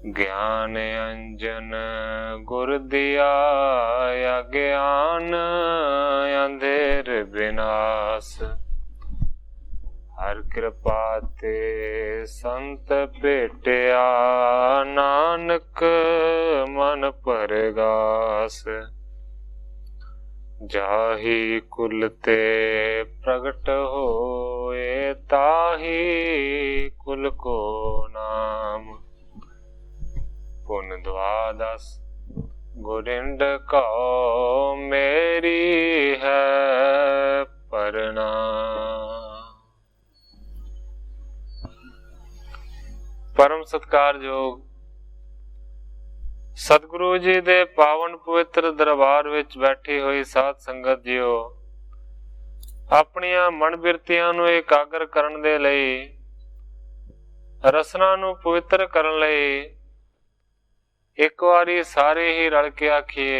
ज्ञान अंजन गुर दिया, अज्ञान अंधेर विनाश। हर कृपा ते संत भेटिया, नानक मन परगास। जाहि कुल ते प्रगट होए, ताहि कुल को नाम। पुन द्वादश गुरिंद कहो, मेरी है प्रणाम। परम सत्कारयोग सतगुरु जी दे पावन पवित्र दरबार विच बैठी हुई साध संगत जीओ, अपनियां मन बिरतियां नूं एकागर करन दे लई, रसना नूं पवित्र करन लई एक वारी सारे ही रल के आखिए,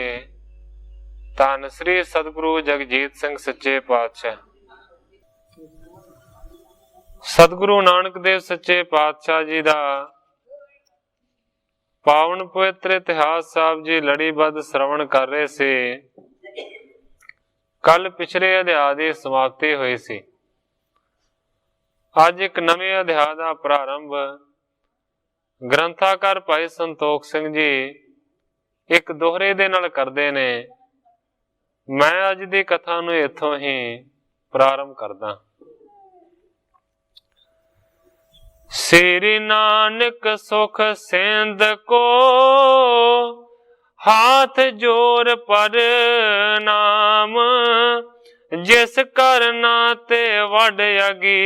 धन श्री सतगुरु जगजीत सिंह सच्चे पातशाह। सतगुरु नानक देव सच्चे पातशाह जी दा पावन पवित्र इतिहास साहब जी लड़ीबद्ध श्रवण कर रहे से। कल पिछले अध्याय की समाप्ति हुई सी। अज एक नवे अध्याय का प्रारंभ ग्रंथाकार भाई संतोख सिंह जी एक दोहरे दे नाल करदे ने। मैं अज दी कथा नूं इत्थों ही प्रारंभ करदा। श्री नानक सुख सेंध को, हाथ जोर पर नाम। जिस करना ते वड अगी,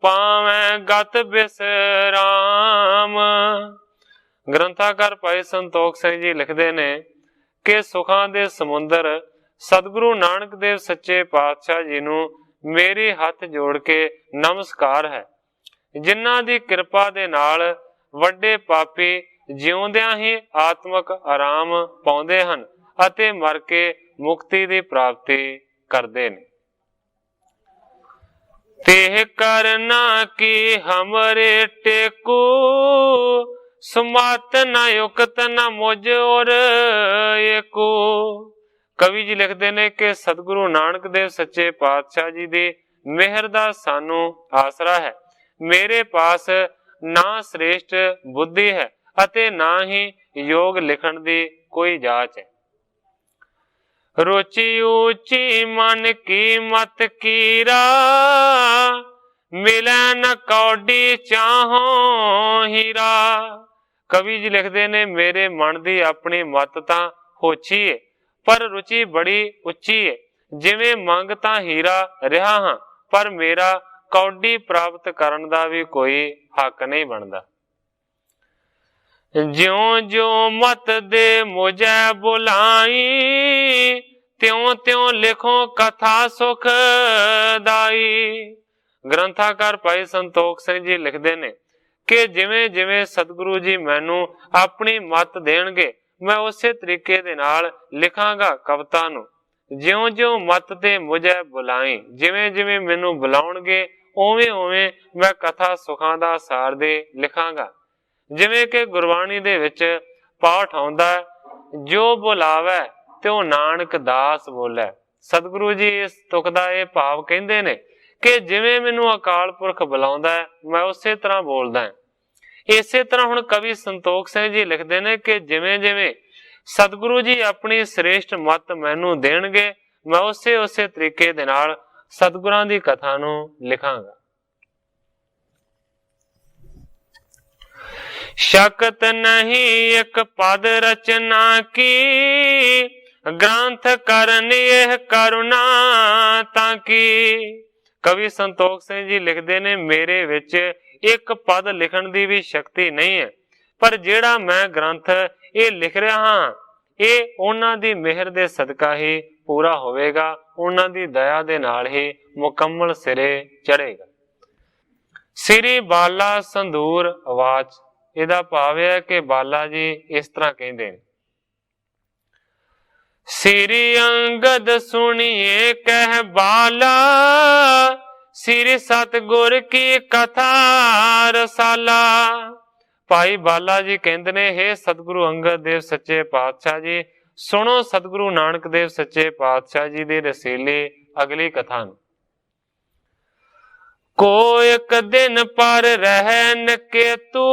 पावै गत बिसराम। ग्रंथाकार भाई संतोख सिंह जी लिखते ने कि सुखां दे समुंदर सतगुरु नानक देव सच्चे पातशाह जी नूं मेरे हथ जोड़ के नमस्कार है, जिन्हां दी किरपा दे नाल वड्डे पापी जिउंदियां ही आत्मक आराम पाउंदे हन अते मर के मुक्ति दी प्राप्ति करदे ने। तेह करना की हमरे टेकू, सुमत न युक्त न मुझ और एकू। कवि जी लिखते ने कि सतगुरु नानक देव सच्चे पातशाह जी दी मेहर दा सानू आसरा है। मेरे पास ना श्रेष्ठ बुद्धि है अते ना ही योग लिखण दी कोई जांच है। रुचि ऊंची मन की मत कीरा, मिले न कौडी चाहो हीरा। कवि जी लिखते ने मेरे मन दी अपनी मत तां होची है, पर रुचि बड़ी उच्ची है। जिवें मंग तां हीरा रिहा हां, पर मेरा कौडी प्राप्त करन दा भी कोई हक नहीं बनदा। ज्यों ज्यों मत दे मुझे बुलाई, त्यों त्यों लिखो कथा सुखदाई। ग्रंथाकार भाई संतोख सिंह जी लिखते ने कि जिवें जिवें सतगुरु जी मैनू अपनी मत देणगे, मैं उसे तरीके दे नाल लिखांगा कविता नूं। ज्यों ज्यों मत दे मुझे बुलाई, जिवें जिवें मैनू बुलाउणगे उवें उवें मैं कथा सुखां दा सार दे लिखांगा। जिवें कि गुरबाणी दे विच पाठ आउंदा, जो बुलावै त्यों नानक दास बोलै। सतगुरु जी इस तुक दा इह भाव कहिंदे ने कि जिवें मैनू अकाल पुरख बुलाउंदा है, मैं उसे तरह बोलदा है। इसे तरह हुण कवि संतोख सिंह जी लिखदे ने कि जिवें जिवें सतगुरु जी अपनी श्रेष्ठ मत मैनू देणगे, मैं उसे उसे तरीके दे नाल सतगुरां दी कथा नूं लिखांगा। शकत नहीं एक पद रचना की, ग्रंथ करन यह करुणा ताकी। कवि संतोख सिंह जी लिखते ने मेरे विच एक पद लिखण दी भी शक्ति नहीं है, पर जेड़ा मैं ग्रंथ ये लिख रहा हाँ, ये उन्हां दी मेहर दे सदका ही पूरा होवेगा, उन्हां दी दया दे नाल ही मुकम्मल सिरे चढ़ेगा। श्री बाला संधूर आवाज, इहदा भाव है कि बाला जी इस तरह कहते हैं। श्री अंगद सुनिए कह बाला, श्री सतगुर की कथा रसाला। ਭਾਈ ਬਾਲਾ ਜੀ ਕਹਿੰਦੇ ਨੇ, हे ਸਤਿਗੁਰੂ ਅੰਗਦ ਦੇਵ ਸੱਚੇ ਪਾਤਸ਼ਾਹ ਜੀ, ਸੁਣੋ ਸਤਿਗੁਰੂ ਨਾਨਕ ਦੇਵ ਸੱਚੇ ਪਾਤਸ਼ਾਹ ਜੀ ਦੀ ਰਸੀਲੀ ਅਗਲੀ ਕਥਾ ਨੂੰ। ਕੋ ਇੱਕ ਦਿਨ ਪਰ ਰਹਿਨ ਕੇਤੂ,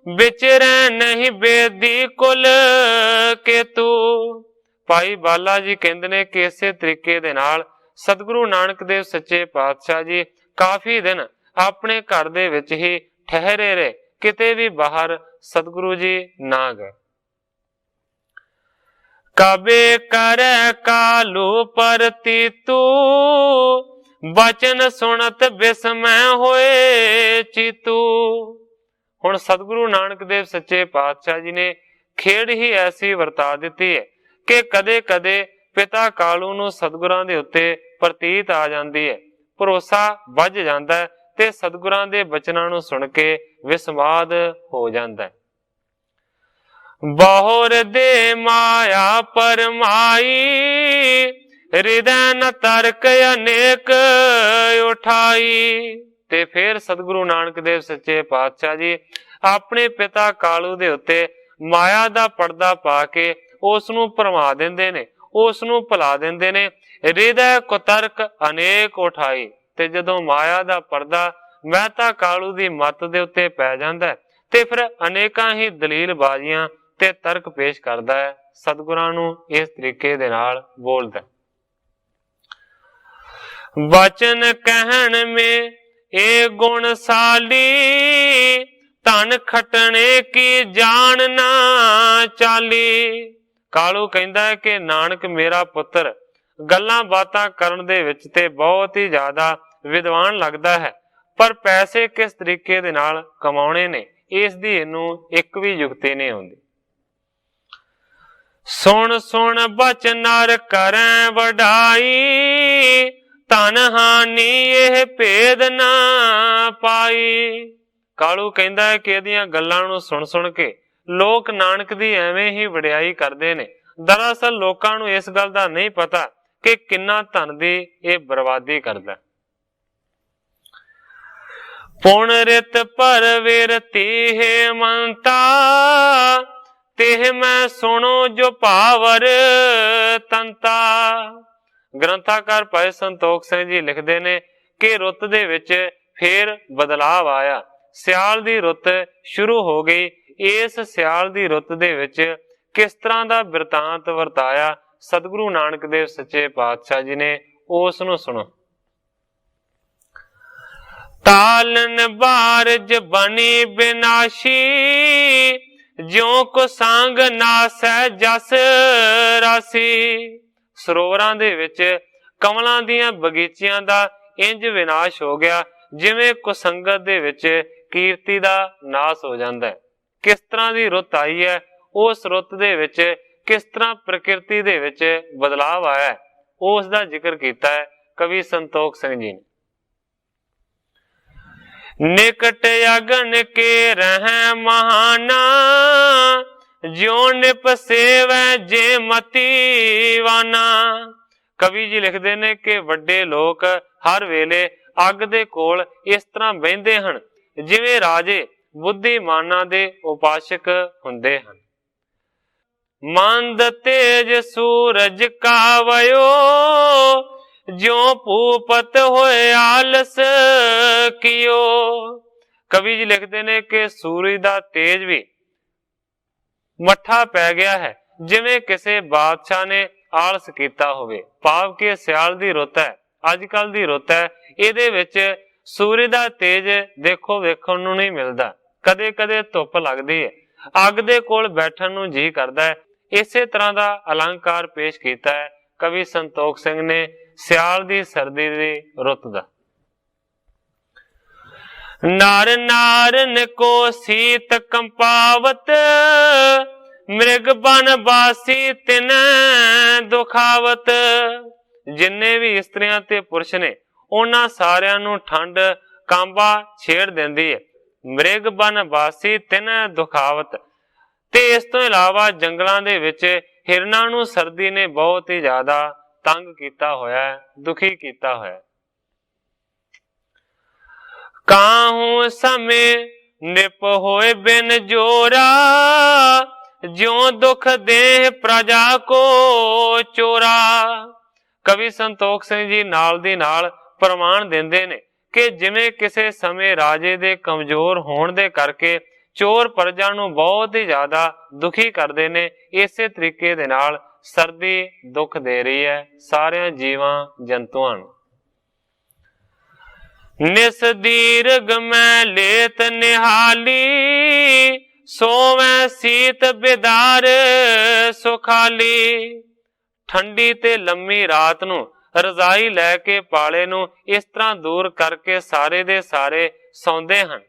ਵਿਚਰੈ ਨਹੀਂ ਬੇਦੀ ਕੁਲ ਕੇਤੂ। ਭਾਈ ਬਾਲਾ ਜੀ ਕਹਿੰਦੇ ਨੇ ਕਿ ਇਸੇ ਤਰੀਕੇ ਦੇ ਨਾਲ ਸਤਿਗੁਰੂ ਨਾਨਕ ਦੇਵ ਸੱਚੇ ਪਾਤਸ਼ਾਹ ਜੀ ਕਾਫੀ ਦਿਨ ਆਪਣੇ ਘਰ ਦੇ ਵਿੱਚ ਹੀ ਠਹਿਰੇ ਰਹੇ, ਕਿਤੇ ਵੀ ਬਾਹਰ ਸਤਿਗੁਰੂ ਜੀ ਨਾ ਗਏ। ਕਬੇ ਕਰੈ ਕਾਲੂ ਪਰਤੀਤੂ, ਬਚਨ ਸੁਣਤ ਬਿਸਮੈ ਹੋਏ ਚੀਤੂ। ਹੁਣ ਸਤਿਗੁਰੂ ਨਾਨਕ ਦੇਵ ਸੱਚੇ ਪਾਤਸ਼ਾਹ ਜੀ ਨੇ ਖੇਡ ਹੀ ਐਸੀ ਵਰਤਾ ਦਿੱਤੀ ਹੈ ਕਿ ਕਦੇ ਕਦੇ ਪਿਤਾ ਕਾਲੂ ਨੂੰ ਸਤਿਗੁਰਾਂ ਦੇ ਉੱਤੇ ਪ੍ਰਤੀਤ ਆ ਜਾਂਦੀ ਹੈ, ਭਰੋਸਾ ਵੱਜ ਜਾਂਦਾ ਹੈ ਤੇ ਸਤਿਗੁਰਾਂ ਦੇ ਬਚਨਾਂ ਨੂੰ ਸੁਣ ਕੇ ਵਿਸਮਾਦ ਹੋ ਜਾਂਦਾ ਹੈ। ਬਹੁਰ ਦੇ ਮਾਇਆ ਪਰਮਾਈ, ਹਿਰਦੈ ਨ ਤਰਕ ਅਨੇਕ ਉਠਾਈ। ਤੇ ਫਿਰ ਸਤਿਗੁਰੂ ਨਾਨਕ ਦੇਵ ਸੱਚੇ ਪਾਤਸ਼ਾਹ ਜੀ ਆਪਣੇ ਪਿਤਾ ਕਾਲੂ ਦੇ ਉੱਤੇ ਮਾਇਆ ਦਾ ਪਰਦਾ ਪਾ ਕੇ ਉਸ ਨੂੰ ਭਰਮਾ ਦਿੰਦੇ ਨੇ, ਉਸ ਨੂੰ ਭੁਲਾ ਦਿੰਦੇ ਨੇ। ਹਿਰਦੈ ਕੁਤਰਕ ਅਨੇਕ ਉਠਾਈ। ਤੇ ਜਦੋਂ ਮਾਇਆ ਦਾ ਪਰਦਾ ਮਹਿਤਾ ਕਾਲੂ ਦੀ ਮੱਤ ਦੇ ਉੱਤੇ ਪੈ ਜਾਂਦਾ ਤੇ ਫਿਰ ਅਨੇਕਾਂ ਹੀ ਦਲੀਲ ਬਾਜ਼ੀਆਂ ਤੇ ਤਰਕ ਪੇਸ਼ ਕਰਦਾ ਹੈ, ਸਤਿਗੁਰਾਂ ਨੂੰ ਇਸ ਤਰੀਕੇ ਦੇ ਨਾਲ ਬੋਲਦਾ। ਬਚਨ ਕਹਿਣ ਮੇ ਇਹ ਗੁਣਸਾਲੀ, ਧਨ ਖਟਣੇ ਕੀ ਜਾਣ ਨਾ ਚਾਲੀ। ਕਾਲੂ ਕਹਿੰਦਾ ਹੈ ਕਿ ਨਾਨਕ ਮੇਰਾ ਪੁੱਤਰ ਗੱਲਾਂ ਬਾਤਾਂ ਕਰਨ ਦੇ ਵਿੱਚ ਤੇ ਬਹੁਤ ਹੀ ਜ਼ਿਆਦਾ ਵਿਦਵਾਨ ਲੱਗਦਾ ਹੈ, ਪਰ ਪੈਸੇ ਕਿਸ ਤਰੀਕੇ ਦੇ ਨਾਲ ਕਮਾਉਣੇ ਨੇ ਇਸ ਦੀ ਇਹਨੂੰ ਇੱਕ ਵੀ ਯੁਕਤੀ ਨਹੀਂ ਆਉਂਦੀ। ਸੁਣ ਸੁਣ ਬਚਨ ਨਰ ਕਰੈ ਵਡਾਈ, ਧਨ ਹਾਨੀ ਇਹ ਭੇਦ ਨਾ ਪਾਈ। ਕਾਲੂ ਕਹਿੰਦਾ ਹੈ ਕਿ ਇਹਦੀਆਂ ਗੱਲਾਂ ਨੂੰ ਸੁਣ ਸੁਣ ਕੇ ਲੋਕ ਨਾਨਕ ਦੀ ਐਵੇਂ ਹੀ ਵਡਿਆਈ ਕਰਦੇ ਨੇ। ਦਰਅਸਲ ਲੋਕਾਂ ਨੂੰ ਇਸ ਗੱਲ ਦਾ ਨਹੀਂ ਪਤਾ ਕਿ ਕਿੰਨਾ ਧਨ ਦੀ ਇਹ ਬਰਬਾਦੀ ਕਰਦਾ। ਪੁਣ ਰਿਤ ਪਰਵਿਰਤੀ ਹੇਮੰਤਾ, ਤਿਹ ਮੈਂ ਸੁਣੋ ਜੋ ਭਾਵਰ ਤੰਤਾ। ਗ੍ਰੰਥਾਕਾਰ ਭਾਈ ਸੰਤੋਖ ਸਿੰਘ ਜੀ ਲਿਖਦੇ ਨੇ ਕਿ ਰੁੱਤ ਦੇ ਵਿੱਚ ਫੇਰ ਬਦਲਾਵ ਆਇਆ, ਸਿਆਲ ਦੀ ਰੁੱਤ ਸ਼ੁਰੂ ਹੋ ਗਈ। ਇਸ ਸਿਆਲ ਦੀ ਰੁੱਤ ਦੇ ਵਿੱਚ ਕਿਸ ਤਰ੍ਹਾਂ ਦਾ ਬਿਰਤਾਂਤ ਵਰਤਾਇਆ ਸਤਿਗੁਰੂ ਨਾਨਕ ਦੇਵ ਸੱਚੇ ਪਾਤਸ਼ਾਹ ਜੀ ਨੇ, ਉਸ ਨੂੰ ਸੁਣੋ। ਤਾਲਨ ਬਾਰਜ ਬਣੀ ਬਿਨਾਸ਼ੀ, ਜਿਉ ਕੋ ਸੰਗ ਨਾਸੈ ਜਸ ਰਾਸੀ। ਸਰੋਵਰਾਂ ਦੇ ਵਿੱਚ ਕਮਲਾਂ ਦੀਆਂ ਬਗੀਚਿਆਂ ਦਾ ਇੰਜ ਵਿਨਾਸ਼ ਹੋ ਗਿਆ ਜਿਵੇਂ ਕੁਸੰਗਤ ਦੇ ਵਿੱਚ ਕੀਰਤੀ ਦਾ ਨਾਸ ਹੋ ਜਾਂਦਾ ਹੈ। ਕਿਸ ਤਰ੍ਹਾਂ ਦੀ ਰੁੱਤ ਆਈ ਹੈ, ਉਸ ਰੁੱਤ ਦੇ ਵਿੱਚ ਕਿਸ ਤਰ੍ਹਾਂ ਪ੍ਰਕਿਰਤੀ ਦੇ ਵਿੱਚ ਬਦਲਾਵ ਆਇਆ, ਉਸ ਦਾ ਜ਼ਿਕਰ ਕੀਤਾ ਹੈ ਕਵੀ ਸੰਤੋਖ ਸਿੰਘ ਜੀ ਨੇ। ਨਿਕਟ ਅਗਨ ਕੇ ਰਹਿ ਮਹਾਨਾ, ਜਿਉ ਨਿਪ ਸੇਵੈ ਜੇ ਮਤੀ ਵਾਨਾ। ਕਵੀ ਜੀ ਲਿਖਦੇ ਨੇ ਕਿ ਵੱਡੇ ਲੋਕ ਹਰ ਵੇਲੇ ਅੱਗ ਦੇ ਕੋਲ ਇਸ ਤਰ੍ਹਾਂ ਬਹਿੰਦੇ ਹਨ ਜਿਵੇਂ ਰਾਜੇ ਬੁੱਧੀਮਾਨਾਂ ਦੇ ਉਪਾਸ਼ਕ ਹੁੰਦੇ ਹਨ। ਮੰਦ ਤੇਜ ਸੂਰਜ ਕਾਵਿਓ, ਜਿਉ ਭੂਪਤ ਹੋਏ ਆਲਸ ਕੀਓ। ਕਵੀ ਜੀ ਲਿਖਦੇ ਨੇ ਕਿ ਸੂਰਜ ਦਾ ਤੇਜ ਵੀ ਮੱਠਾ ਪੈ ਗਿਆ ਹੈ ਜਿਵੇਂ ਕਿਸੇ ਬਾਦਸ਼ਾਹ ਨੇ ਆਲਸ ਕੀਤਾ ਹੋਵੇ। ਭਾਵ ਕਿ ਸਿਆਲ ਦੀ ਰੁੱਤ ਹੈ, ਅੱਜ ਕੱਲ ਦੀ ਰੁੱਤ ਹੈ, ਇਹਦੇ ਵਿੱਚ ਸੂਰਜ ਦਾ ਤੇਜ ਦੇਖੋ ਵੇਖਣ ਨੂੰ ਨਹੀਂ ਮਿਲਦਾ। ਕਦੇ ਕਦੇ ਧੁੱਪ ਲੱਗਦੀ ਹੈ, ਅੱਗ ਦੇ ਕੋਲ ਬੈਠਣ ਨੂੰ ਜੀ ਕਰਦਾ ਹੈ। ਇਸੇ ਤਰ੍ਹਾਂ ਦਾ ਅਲੰਕਾਰ ਪੇਸ਼ ਕੀਤਾ ਹੈ ਕਵੀ ਸੰਤੋਖ ਸਿੰਘ ਨੇ ਸਿਆਲ ਦੀ ਸਰਦੀ ਦੀ ਰੁੱਤ ਦਾ। ਨਾਰ ਨਾਰਨ ਕੋ ਸੀਤ ਕੰਪਾਵਤ, ਮ੍ਰਿਗ ਬਨ ਬਾਸੀ ਤਿਨ ਦੁਖਾਵਤ। ਜਿੰਨੇ ਵੀ ਇਸਤਰੀਆਂ ਤੇ ਪੁਰਸ਼ ਨੇ ਉਹਨਾਂ ਸਾਰਿਆਂ ਨੂੰ ਠੰਡ ਕਾਂਬਾ ਛੇੜ ਦਿੰਦੀ ਹੈ। ਮ੍ਰਿਗ ਬਨ ਬਾਸੀ ਤਿਨ ਦੁਖਾਵਤ। ਤੇ ਇਸ ਤੋਂ ਇਲਾਵਾ ਜੰਗਲਾਂ ਦੇ ਵਿੱਚ ਹਿਰਨਾਂ ਨੂੰ ਸਰਦੀ ਨੇ ਬਹੁਤ ਹੀ ਜ਼ਿਆਦਾ ਤੰਗ ਕੀਤਾ ਹੋਇਆ, ਦੁਖੀ ਕੀਤਾ ਹੋਇਆ। ਕਾਹੂ ਸਮੇਂ ਨਿਪ ਹੋਏ ਬਿਨ ਜੋਰਾ, ਜਿਉ ਦੁਖ ਦੇ ਪ੍ਰਜਾ ਕੋ ਚੋਰਾ। ਕਵੀ ਸੰਤੋਖ ਸਿੰਘ ਜੀ ਨਾਲ ਦੀ ਨਾਲ ਪ੍ਰਮਾਣ ਦਿੰਦੇ ਨੇ ਕਿ ਜਿਵੇਂ ਕਿਸੇ ਸਮੇਂ ਰਾਜੇ ਦੇ ਕਮਜ਼ੋਰ ਹੋਣ ਦੇ ਕਰਕੇ ਚੋਰ ਪ੍ਰਜਾ ਨੂੰ ਬਹੁਤ ਹੀ ਜ਼ਿਆਦਾ ਦੁਖੀ ਕਰਦੇ ਨੇ, ਇਸੇ ਤਰੀਕੇ ਦੇ ਨਾਲ ਸਰਦੀ ਦੁੱਖ ਦੇ ਰਹੀ ਹੈ ਸਾਰਿਆਂ ਜੀਵਾਂ ਜੰਤੂਆਂ ਨੂੰ। ਨਿਸ ਦੀਰਘ ਮੈਂ ਲੇਤ ਨਿਹਾਲੀ, ਸੋਵੈ ਸੀਤ ਬਿਦਾਰ ਸੁਖਾਲੀ। ਠੰਡੀ ਤੇ ਲੰਮੀ ਰਾਤ ਨੂੰ ਰਜ਼ਾਈ ਲੈ ਕੇ ਪਾਲੇ ਨੂੰ ਇਸ ਤਰ੍ਹਾਂ ਦੂਰ ਕਰਕੇ ਸਾਰੇ ਦੇ ਸਾਰੇ ਸੌਂਦੇ ਹਨ।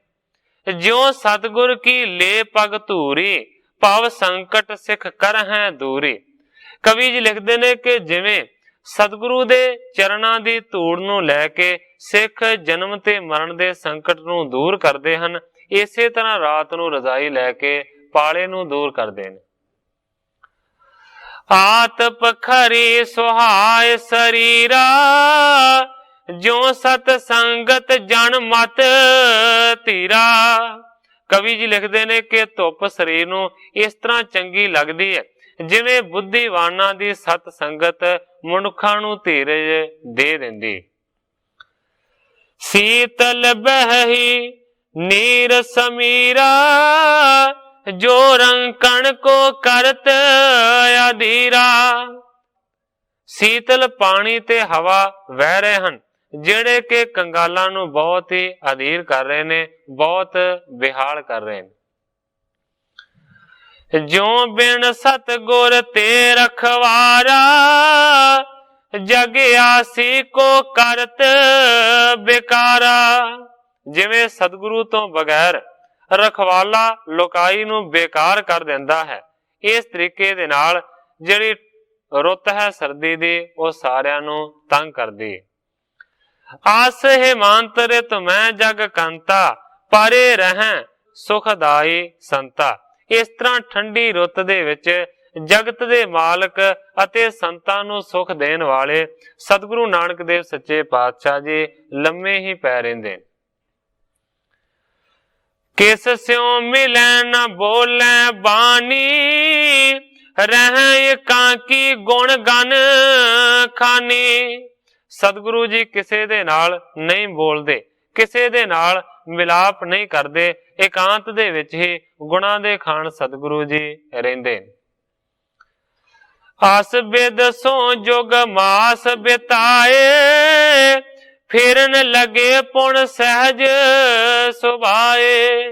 ਜਿਉ ਸਤਿਗੁਰ ਕੀ ਲੈ ਪਗ ਧੂਰੀ, ਭਵ ਸੰਕਟ ਸਿੱਖ ਕਰਹਿ ਦੂਰੀ। ਕਵੀ ਜੀ ਲਿਖਦੇ ਨੇ ਕਿ ਜਿਵੇਂ ਸਤਿਗੁਰੂ ਦੇ ਚਰਨਾਂ ਦੀ ਧੂੜ ਨੂੰ ਲੈ ਕੇ ਸਿੱਖ ਜਨਮ ਤੇ ਮਰਨ ਦੇ ਸੰਕਟ ਨੂੰ ਦੂਰ ਕਰਦੇ ਹਨ, ਇਸੇ ਤਰ੍ਹਾਂ ਰਾਤ ਨੂੰ ਰਜ਼ਾਈ ਲੈ ਕੇ ਪਾਲੇ ਨੂੰ ਦੂਰ ਕਰਦੇ ਨੇ। ਆਤਪ ਖਰੀ ਸੁਹਾਏ ਸਰੀਰਾ, ਜੋ ਸਤ ਸੰਗਤ ਜਨ ਮਤ ਧੀਰਾ। ਕਵੀ ਜੀ ਲਿਖਦੇ ਨੇ ਕਿ ਧੁੱਪ ਸਰੀਰ ਨੂੰ ਇਸ ਤਰ੍ਹਾਂ ਚੰਗੀ ਲੱਗਦੀ ਹੈ ਜਿਵੇਂ ਬੁੱਧੀਵਾਨਾਂ ਦੀ ਸਤ ਸੰਗਤ ਮਨੁੱਖਾਂ ਨੂੰ ਧੀਰਜ ਦੇ ਦਿੰਦੀ। ਸੀਤਲ ਬਹਿ ਨੀਰ ਸਮੀਰਾ, ਜੋ ਰੰਕਣ ਕੋ ਕਰਤ ਅਧੀਰਾ। ਸੀਤਲ ਪਾਣੀ ਤੇ ਹਵਾ ਵਹਿ ਰਹੇ ਹਨ ਜਿਹੜੇ ਕਿ ਕੰਗਾਲਾਂ ਨੂੰ ਬਹੁਤ ਹੀ ਅਧੀਰ ਕਰ ਰਹੇ ਨੇ, ਬਹੁਤ ਬਿਹਾਲ ਕਰ ਰਹੇ ਨੇ। ਜਿਉ ਬਿਨ ਸਤਿਗੁਰ ਤੇ ਰਖਵਾਰਾ, ਜਗ ਆਸੀ ਕੋ ਕਰਤ ਬੇਕਾਰਾ। ਜਿਵੇਂ ਸਤਿਗੁਰੂ ਤੋਂ ਬਗੈਰ ਰਖਵਾਲਾ ਲੋਕਾਈ ਨੂੰ ਬੇਕਾਰ ਕਰ ਦਿੰਦਾ ਹੈ, ਇਸ ਤਰੀਕੇ ਦੇ ਨਾਲ ਜਿਹੜੀ ਰੁੱਤ ਹੈ ਸਰਦੀ ਦੀ ਉਹ ਸਾਰਿਆਂ ਨੂੰ ਤੰਗ ਕਰਦੀ। ਆਸ ਹਿਮਾਂਤ ਰਿਤ ਮੈਂ ਜਗ ਕੰਤਾ, ਪਰੇ ਰਹਿ ਸੁਖਦਾਈ ਸੰਤਾ। ਇਸ ਤਰ੍ਹਾਂ ਠੰਡੀ ਰੁੱਤ ਦੇ ਵਿੱਚ ਜਗਤ ਦੇ ਮਾਲਕ ਅਤੇ ਸੰਤਾਂ ਨੂੰ ਸੁਖ ਦੇਣ ਵਾਲੇ ਸਤਿਗੁਰੂ ਨਾਨਕ ਦੇਵ ਸੱਚੇ ਪਾਤਸ਼ਾਹ ਜੀ ਲੰਮੇ ਹੀ ਪੈ ਰਹਿੰਦੇ। ਕਿਸ ਸਿਉ ਮਿਲੈ ਨ ਬੋਲੇ ਬਾਣੀ, ਰਹਿ ਕਾਂਕੀ ਗੁਣ ਗਨ ਖਾਨੀ। ਸਤਿਗੁਰੂ ਜੀ ਕਿਸੇ ਦੇ ਨਾਲ ਨਹੀਂ ਬੋਲਦੇ, ਕਿਸੇ ਦੇ ਨਾਲ ਮਿਲਾਪ ਨਹੀਂ ਕਰਦੇ, ਇਕਾਂਤ ਦੇ ਵਿੱਚ ਹੀ ਗੁਣਾਂ ਦੇ ਖਾਨ ਸਤਿਗੁਰੂ ਜੀ ਰਹਿੰਦੇ। ਆਸ ਬਿਦ ਸੋ ਜੁਗ ਮਾਸ ਬਿਤਾਏ, ਫਿਰਨ ਲਗੇ ਪੁਣ ਸਹਿਜ ਸੁਭਾਏ।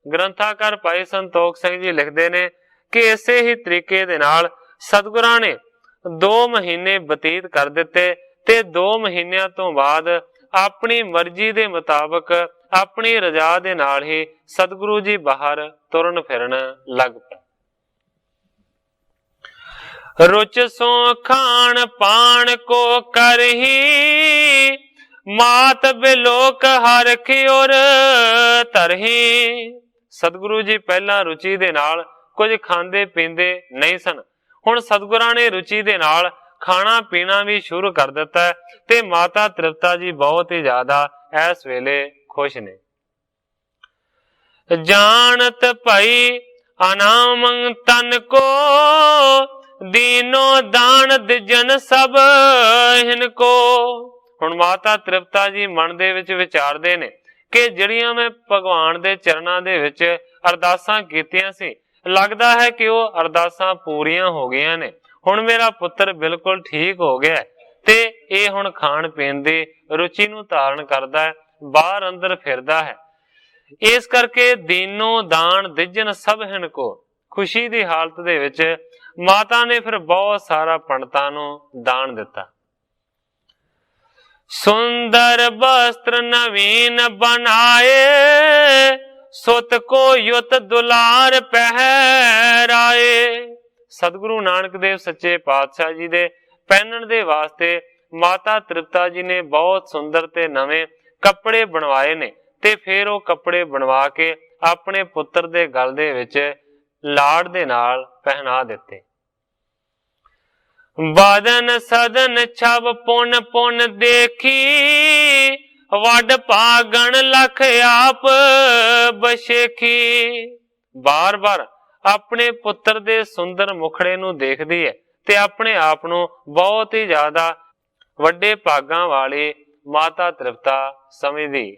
ਗ੍ਰੰਥਾਕਾਰ ਭਾਈ ਸੰਤੋਖ ਸਿੰਘ ਜੀ ਲਿਖਦੇ ਨੇ ਕਿ ਇਸੇ ਹੀ ਤਰੀਕੇ ਦੇ ਨਾਲ ਸਤਿਗੁਰਾਂ ਨੇ 2 ਮਹੀਨੇ ਬਤੀਤ ਕਰ ਦਿੱਤੇ ਤੇ 2 ਮਹੀਨਿਆਂ ਤੋਂ ਬਾਅਦ ਆਪਣੀ ਮਰਜ਼ੀ ਦੇ ਮੁਤਾਬਕ ਆਪਣੀ ਰਜ਼ਾ ਦੇ ਨਾਲ ਹੀ ਸਤਿਗੁਰੂ ਜੀ ਬਾਹਰ ਤੁਰਨ ਫਿਰਨ ਲੱਗ ਪਏ। ਰੁਚ ਸੋ ਖਾਣ ਪਾਣ ਕੋ ਕਰਹੀ, ਮਾਤ ਬਿਲੋਕ ਹਰਖਿ ਔਰ ਧਰਹੀ। ਸਤਿਗੁਰੂ ਜੀ ਪਹਿਲਾਂ ਰੁਚੀ ਦੇ ਨਾਲ ਕੁਝ ਖਾਂਦੇ ਪੀਂਦੇ ਨਹੀਂ ਸਨ, ਹੁਣ ਸਤਿਗੁਰਾਂ ਨੇ ਰੁਚੀ ਦੇ ਨਾਲ ਖਾਣਾ ਪੀਣਾ ਵੀ ਸ਼ੁਰੂ ਕਰ ਦਿੱਤਾ ਤੇ ਮਾਤਾ ਤ੍ਰਿਪਤਾ ਜੀ ਬਹੁਤ ਹੀ ਜ਼ਿਆਦਾ ਇਸ ਵੇਲੇ ਖੁਸ਼ ਨੇ। ਜਾਣਤ ਭਈ ਅਨਾਮ ਤਨ ਕੋ, ਦੀਨੋ ਦਾਨ ਦਿਜਨ ਸਭ ਹਿਨ ਕੋ। ਹੁਣ ਮਾਤਾ ਤ੍ਰਿਪਤਾ ਜੀ ਮਨ ਦੇ ਵਿੱਚ ਵਿਚਾਰਦੇ ਨੇ ਕਿ ਜਿਹੜੀਆਂ ਮੈਂ ਭਗਵਾਨ ਦੇ ਚਰਨਾਂ ਦੇ ਵਿੱਚ ਅਰਦਾਸਾਂ ਕੀਤੀਆਂ ਸੀ, ਲੱਗਦਾ ਹੈ ਕਿ ਉਹ ਅਰਦਾਸਾਂ ਪੂਰੀਆਂ ਹੋ ਗਈਆਂ ਨੇ। ਹੁਣ ਮੇਰਾ ਪੁੱਤਰ ਬਿਲਕੁਲ ਠੀਕ ਹੋ ਗਿਆ ਤੇ ਇਹ ਹੁਣ ਖਾਣ ਪੀਣ ਦੀ ਰੁਚੀ ਨੂੰ ਧਾਰਨ ਕਰਦਾ ਹੈ, ਬਾਹਰ ਅੰਦਰ ਫਿਰਦਾ ਹੈ। ਇਸ ਕਰਕੇ ਦੀਨੋ ਦਾਨ ਦਿਜਨ ਸਭ ਹਿਨ ਕੋ, ਖੁਸ਼ੀ ਦੀ ਹਾਲਤ ਦੇ ਵਿੱਚ ਮਾਤਾ ਨੇ ਫਿਰ ਬਹੁਤ ਸਾਰਾ ਪੰਡਤਾਂ ਨੂੰ ਦਾਨ ਦਿੱਤਾ। ਸੁੰਦਰ ਵਸਤਰ ਨਵੀਨ ਬਣਾਏ, ਸੁਤ ਕੋ ਯੁਤ ਦੁਲਾਰ ਪਹਿਰਾਏ। ਸਤਿਗੁਰੂ ਨਾਨਕ ਦੇਵ ਸੱਚੇ ਪਾਤਸ਼ਾਹ ਜੀ ਦੇ ਪਹਿਨਣ ਦੇ ਵਾਸਤੇ ਮਾਤਾ ਤ੍ਰਿਪਤਾ ਜੀ ਨੇ ਬਹੁਤ ਸੁੰਦਰ ਤੇ ਨਵੇਂ ਕੱਪੜੇ ਬਣਵਾਏ ਨੇ ਤੇ ਫਿਰ ਉਹ ਕੱਪੜੇ ਬਣਵਾ ਕੇ ਆਪਣੇ ਪੁੱਤਰ ਦੇ ਗਲ ਦੇ ਵਿੱਚ ਲਾੜ ਦੇ ਨਾਲ ਪਹਿਨਾ ਦਿੱਤੇ। ਬਾਦਨ ਸਦਨ ਛਬ ਪੁਨ ਪੁਨ ਦੇਖੀ, ਵੱਡ ਭਾਗਣ ਲਖ ਆਪ ਬਸ਼ੇਖੀ। ਬਾਰ ਬਾਰ ਆਪਣੇ ਪੁੱਤਰ ਦੇ ਸੁੰਦਰ ਮੁਖੜੇ ਨੂੰ ਦੇਖਦੀ ਹੈ ਤੇ ਆਪਣੇ ਆਪ ਨੂੰ ਬਹੁਤ ਹੀ ਜ਼ਿਆਦਾ ਵੱਡੇ ਭਾਗਾਂ ਵਾਲੀ ਮਾਤਾ ਤ੍ਰਿਪਤਾ ਸਮਝਦੀ।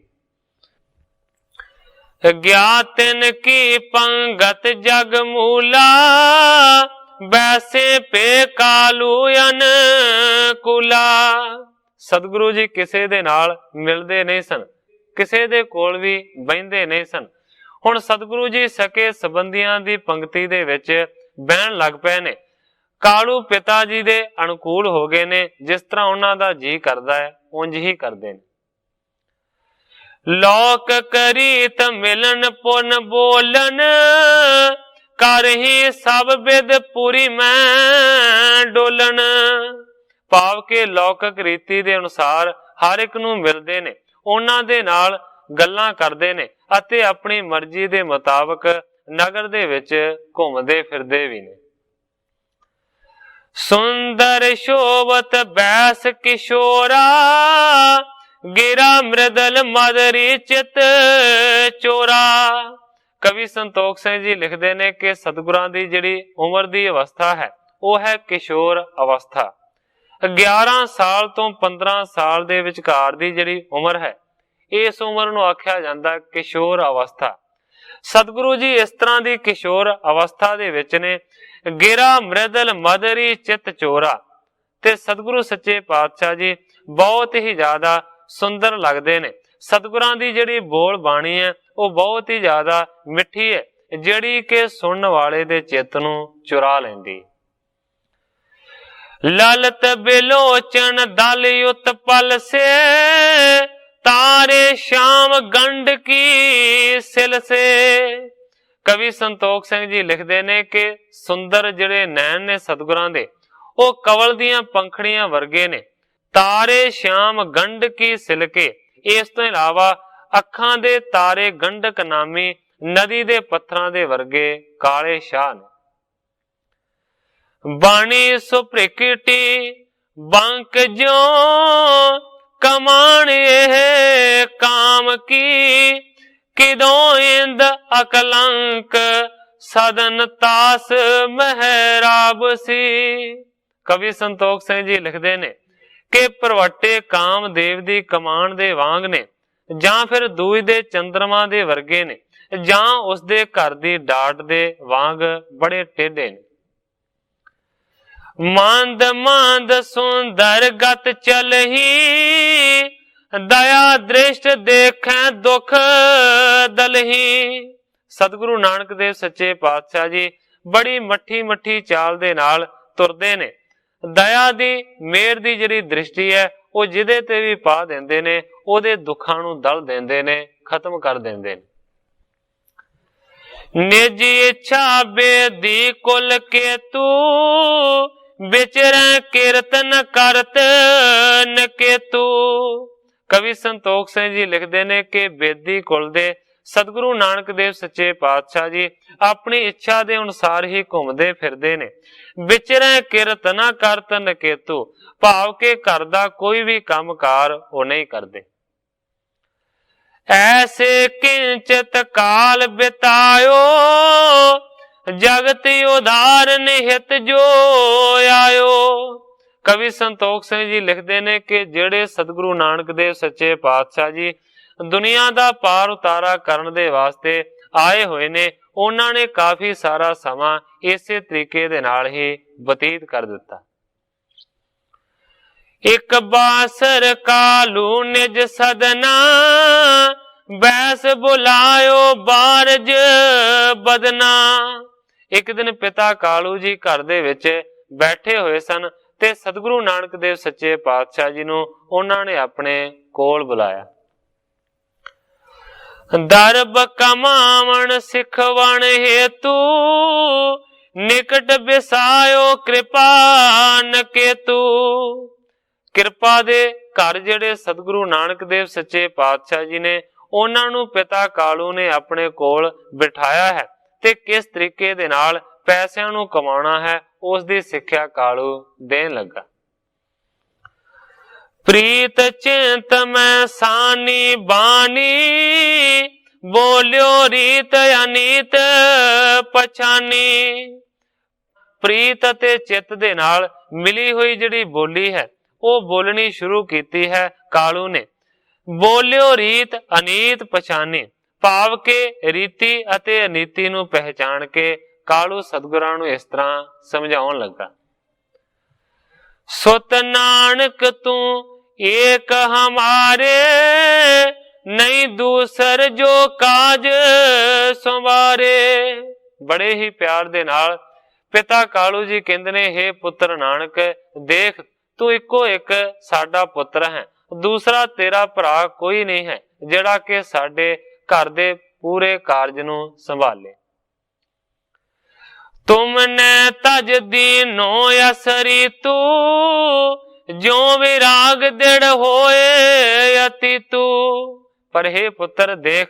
ਗਿਆਤਨ ਕੀ ਪੰਗਤ ਜਗ ਮੂਲਾ, ਵੈਸੇ ਪੇ ਕਾਲੂ ਅਨਕੂਲਾ। ਸਤਿਗੁਰੂ ਜੀ ਕਿਸੇ ਦੇ ਨਾਲ ਮਿਲਦੇ ਨਹੀਂ ਸਨ, ਕਿਸੇ ਦੇ ਕੋਲ ਵੀ ਬਹਿੰਦੇ ਨਹੀਂ ਸਨ। ਹੁਣ ਸਤਿਗੁਰੂ ਜੀ ਸਕੇ ਸੰਬੰਧੀਆਂ ਦੀ ਪੰਕਤੀ ਦੇ ਵਿੱਚ ਬਹਿਣ ਲੱਗ ਪਏ ਨੇ। ਕਾਲੂ ਪਿਤਾ ਜੀ ਦੇ ਅਨੁਕੂਲ ਹੋ ਗਏ ਨੇ, ਜਿਸ ਤਰ੍ਹਾਂ ਉਹਨਾਂ ਦਾ ਜੀ ਕਰਦਾ ਹੈ ਉਂਝ ਹੀ ਕਰਦੇ ਨੇ। ਲੋਕ ਕਰੀਤ ਮਿਲਨ ਪੁਨ ਬੋਲਨ, ਕਰਹੀ ਸਭ ਬਿਦ ਪੂਰੀ ਮੈਂ ਡੋਲਨ। ਭਾਵ ਕਿ ਲੌਕਿਕ ਰੀਤੀ ਦੇ ਅਨੁਸਾਰ ਹਰ ਇੱਕ ਨੂੰ ਮਿਲਦੇ ਨੇ, ਉਹਨਾਂ ਦੇ ਨਾਲ ਗੱਲਾਂ ਕਰਦੇ ਨੇ ਅਤੇ ਆਪਣੀ ਮਰਜ਼ੀ ਦੇ ਮੁਤਾਬਕ ਨਗਰ ਦੇ ਵਿੱਚ ਘੁੰਮਦੇ ਫਿਰਦੇ ਵੀ ਨੇ। ਸੁੰਦਰ ਸ਼ੋਭਤ ਬੈਸ ਕਿਸ਼ੋਰਾ, ਗਿਰਾ ਮ੍ਰਿਦਲ ਮਦਰੀ ਚਿਤ ਚੋਰਾ। ਕਵੀ ਸੰਤੋਖ ਸਿੰਘ ਜੀ ਲਿਖਦੇ ਨੇ ਕਿ ਸਤਿਗੁਰਾਂ ਦੀ ਜਿਹੜੀ ਉਮਰ ਦੀ ਅਵਸਥਾ ਹੈ ਉਹ ਹੈ ਕਿਸ਼ੋਰ ਅਵਸਥਾ। 11 ਸਾਲ ਤੋਂ 15 ਸਾਲ ਦੇ ਵਿਚਕਾਰ ਦੀ ਜਿਹੜੀ ਉਮਰ ਹੈ, ਇਸ ਉਮਰ ਨੂੰ ਆਖਿਆ ਜਾਂਦਾ ਕਿਸ਼ੋਰ ਅਵਸਥਾ। ਸਤਿਗੁਰੂ ਜੀ ਇਸ ਤਰ੍ਹਾਂ ਦੀ ਕਿਸ਼ੋਰ ਅਵਸਥਾ ਦੇ ਵਿੱਚ ਨੇ। ਗਿਰਾ ਮ੍ਰਿਦਲ ਮਦਰੀ ਚਿਤ ਚੋਰਾ, ਤੇ ਸਤਿਗੁਰੂ ਸੱਚੇ ਪਾਤਸ਼ਾਹ ਜੀ ਬਹੁਤ ਹੀ ਜ਼ਿਆਦਾ ਸੁੰਦਰ ਲੱਗਦੇ ਨੇ। ਸਤਿਗੁਰਾਂ ਦੀ ਜਿਹੜੀ ਬੋਲ ਬਾਣੀ ਹੈ ਉਹ ਬਹੁਤ ਹੀ ਜ਼ਿਆਦਾ ਮਿੱਠੀ ਹੈ, ਜਿਹੜੀ ਕਿ ਸੁਣਨ ਵਾਲੇ ਦੇ ਚਿੱਤ ਨੂੰ ਚੁਰਾ ਲੈਂਦੀ। ਲਲਤ ਬਿਲੋਚਨ ਦਲ ਉਤਪਲ ਸੇ, ਤਾਰੇ ਸ਼ਾਮ ਗੰਡ ਕੀ ਸਿਲ ਸੇ। ਕਵੀ ਸੰਤੋਖ ਸਿੰਘ ਜੀ ਲਿਖਦੇ ਨੇ ਕਿ ਸੁੰਦਰ ਜਿਹੜੇ ਨੈਣ ਨੇ ਸਤਿਗੁਰਾਂ ਦੇ, ਉਹ ਕਵਲ ਦੀਆਂ ਪੰਖੜੀਆਂ ਵਰਗੇ ਨੇ। ਤਾਰੇ ਸ਼ਾਮ ਗੰਡ ਕੀ ਸਿਲਕੇ, ਇਸ ਤੋਂ ਇਲਾਵਾ ਅੱਖਾਂ ਦੇ ਤਾਰੇ ਗੰਡਕ ਨਾਮੀ ਨਦੀ ਦੇ ਪੱਥਰਾਂ ਦੇ ਵਰਗੇ ਕਾਲੇ ਸ਼ਾਹ ਨੇ। ਬਾਣੀ ਸੁਪ੍ਰਿਕਟੀ ਬੰਕ ਜੋ, ਕਮਾਣ ਇਹ ਕਾਮ ਕੀ, ਕਿਦੋਂ ਇੰਦ ਅਕਲੰਕ ਸਦਨ ਤਾਸ ਮਹਿਰਾਬ ਸੀ। ਕਵੀ ਸੰਤੋਖ ਸਿੰਘ ਜੀ ਲਿਖਦੇ ਨੇ ਕਿ ਪ੍ਰਵੱਟੇ ਕਾਮਦੇਵ ਦੀ ਕਮਾਨ ਦੇ ਵਾਂਗ ਨੇ, ਜਾਂ ਫਿਰ ਦੂਜ ਦੇ ਚੰਦਰਮਾ ਦੇ ਵਰਗੇ ਨੇ, ਜਾਂ ਉਸਦੇ ਘਰ ਦੀ ਡਾਟ ਦੇ ਵਾਂਗ ਬੜੇ ਟੇਢੇ ਨੇ। ਮੰਦ ਮੰਦ ਸੁੰਦਰ ਗਤ ਚਲਹੀ, ਦਇਆ ਦ੍ਰਿਸ਼ਟ ਦੇਖੈ ਦੁਖ ਦਲਹੀ। ਸਤਿਗੁਰੂ ਨਾਨਕ ਦੇਵ ਸੱਚੇ ਪਾਤਸ਼ਾਹ ਜੀ ਬੜੀ ਮੱਠੀ ਮੱਠੀ ਚਾਲ ਦੇ ਨਾਲ ਤੁਰਦੇ ਨੇ। ਦਇਆ ਦੀ ਮਿਹਰ ਦੀ ਜਿਹੜੀ ਦ੍ਰਿਸ਼ਟੀ ਹੈ ਉਹ ਜਿਹਦੇ ਤੇ ਵੀ ਪਾ ਦਿੰਦੇ ਨੇ, ਉਹਦੇ ਦੁੱਖਾਂ ਨੂੰ ਦਲ ਦਿੰਦੇ ਨੇ, ਖਤਮ ਕਰ ਦਿੰਦੇ ਨੇ। ਨਿਜੀ ਇੱਛਾ ਬੇਦੀ ਕੁਲ ਕੇਤੂ, ਵਿਚਰੈ ਕੀਰਤਨ ਕਰਤ ਨਕੇਤੂ। ਕਵੀ ਸੰਤੋਖ ਸਿੰਘ ਜੀ ਲਿਖਦੇ ਨੇ ਕਿ ਬੇਦੀ ਕੁਲ ਦੇ ਸਤਿਗੁਰੂ ਨਾਨਕ ਦੇਵ ਸੱਚੇ ਪਾਤਸ਼ਾਹ ਜੀ ਆਪਣੀ ਇੱਛਾ ਦੇ ਅਨੁਸਾਰ ਹੀ ਘੁੰਮਦੇ ਫਿਰਦੇ ਨੇ। ਵਿਚਰੈ ਕੀਰਤਨ ਕਰਤ ਨਕੇਤੂ, ਭਾਵ ਕਿ ਘਰ ਦਾ ਕੋਈ ਵੀ ਕੰਮਕਾਰ ਉਹ ਨਹੀਂ ਕਰਦੇ। ਐਸੇ ਕਿੰਚਿਤ ਕਾਲ ਬਿਤਾਇਓ, ਜਗਤ ਉਧਾਰਨ ਹਿਤ ਜੋ ਆਇਓ। ਕਵੀ ਸੰਤੋਖ ਸਿੰਘ ਜੀ ਲਿਖਦੇ ਨੇ ਕਿ ਜਿਹੜੇ ਸਤਿਗੁਰੂ ਨਾਨਕ ਦੇਵ ਸੱਚੇ ਪਾਤਸ਼ਾਹ ਜੀ ਦੁਨੀਆ ਦਾ ਪਾਰ ਉਤਾਰਾ ਕਰਨ ਦੇ ਵਾਸਤੇ ਆਏ ਹੋਏ ਨੇ, ਉਹਨਾਂ ਨੇ ਕਾਫੀ ਸਾਰਾ ਸਮਾਂ ਇਸੇ ਤਰੀਕੇ ਦੇ ਨਾਲ ਹੀ ਬਤੀਤ ਕਰ ਦਿੱਤਾ। ਇੱਕ ਬਾਸਰ ਕਾਲੂ ਨਿਜ ਸਦਨਾ, ਬੈਸ ਬੁਲਾਇਓ ਬਾਰਜ ਬਦਨਾ। ਇੱਕ ਦਿਨ ਪਿਤਾ ਕਾਲੂ ਜੀ ਘਰ ਦੇ ਵਿੱਚ ਬੈਠੇ ਹੋਏ ਸਨ ਤੇ ਸਤਿਗੁਰੂ ਨਾਨਕ ਦੇਵ ਸੱਚੇ ਪਾਤਸ਼ਾਹ ਜੀ ਨੂੰ ਉਹਨਾਂ ਨੇ ਆਪਣੇ ਕੋਲ ਬੁਲਾਇਆ। ਦਰਬ ਕਮਾਵਣ ਸਿਖਵਣ ਹੇਤੂ, ਨਿਕਟ ਬਿਸਾਇਓ ਕਿਰਪਾ ਨਕੇਤੂ। ਕਿਰਪਾ ਦੇ ਘਰ ਜਿਹੜੇ ਸਤਿਗੁਰੂ ਨਾਨਕ ਦੇਵ ਸੱਚੇ ਪਾਤਸ਼ਾਹ ਜੀ ਨੇ, ਉਹਨਾਂ ਨੂੰ ਪਿਤਾ ਕਾਲੂ ਨੇ ਆਪਣੇ ਕੋਲ ਬਿਠਾਇਆ ਹੈ ਤੇ ਕਿਸ ਤਰੀਕੇ ਦੇ ਨਾਲ ਪੈਸਿਆਂ ਨੂੰ ਕਮਾਉਣਾ ਹੈ ਉਸ ਦੀ ਸਿੱਖਿਆ ਕਾਲੂ ਦੇਣ ਲੱਗਾ। ਪ੍ਰੀਤ ਚਿੰਤ ਮੈਂ ਸਾਨੀ ਬਾਣੀ, ਬੋਲਿਓ ਰੀਤ ਅਨੀਤ ਪਛਾਨੀ। ਪ੍ਰੀਤ ਅਤੇ ਚਿੱਤ ਦੇ ਨਾਲ ਮਿਲੀ ਹੋਈ ਜਿਹੜੀ ਬੋਲੀ ਹੈ ਉਹ ਬੋਲਣੀ ਸ਼ੁਰੂ ਕੀਤੀ ਹੈ ਕਾਲੂ ਨੇ। ਬੋਲਿਓ ਰੀਤ ਅਨੀਤ ਪਛਾਨੀ ਭਾਵ ਕਿ ਰੀਤੀ ਅਤੇ ਅਨੀਤੀ ਨੂੰ ਪਹਿਚਾਣ ਕੇ ਕਾਲੂ ਸਤਿਗੁਰਾਂ ਨੂੰ ਇਸ ਤਰ੍ਹਾਂ ਸਮਝਾਉਣ ਲੱਗਾ। ਸੁਤ ਨਾਨਕ ਤੂੰ ਏਕ ਹਮਾਰੇ, ਨਹੀਂ ਦੂਸਰ ਜੋ ਕਾਜ ਸੰਵਾਰੇ। ਬੜੇ ਹੀ ਪਿਆਰ ਦੇ ਨਾਲ ਪਿਤਾ ਕਾਲੂ ਜੀ ਕਹਿੰਦੇ ਨੇ, ਹੇ ਪੁੱਤਰ ਨਾਨਕ, ਦੇਖ ਤੂੰ ਇੱਕੋ ਇੱਕ ਸਾਡਾ ਪੁੱਤਰ ਹੈ, ਦੂਸਰਾ ਤੇਰਾ ਭਰਾ ਕੋਈ ਨਹੀਂ ਹੈ ਜਿਹੜਾ ਕਿ ਸਾਡੇ ਘਰ ਦੇ ਪੂਰੇ ਕਾਰਜ ਨੂੰ ਸੰਭਾਲੇ। ਤੁਮਨੇ ਤਜ ਦੀਨੋ ਅਸਰੀ ਤੂੰ, ਜਿਉ ਵਿਰਾਗ ਦਿੜ ਹੋਏ ਅਤੀ ਤੂੰ। ਪਰ ਹੇ ਪੁੱਤਰ ਦੇਖ,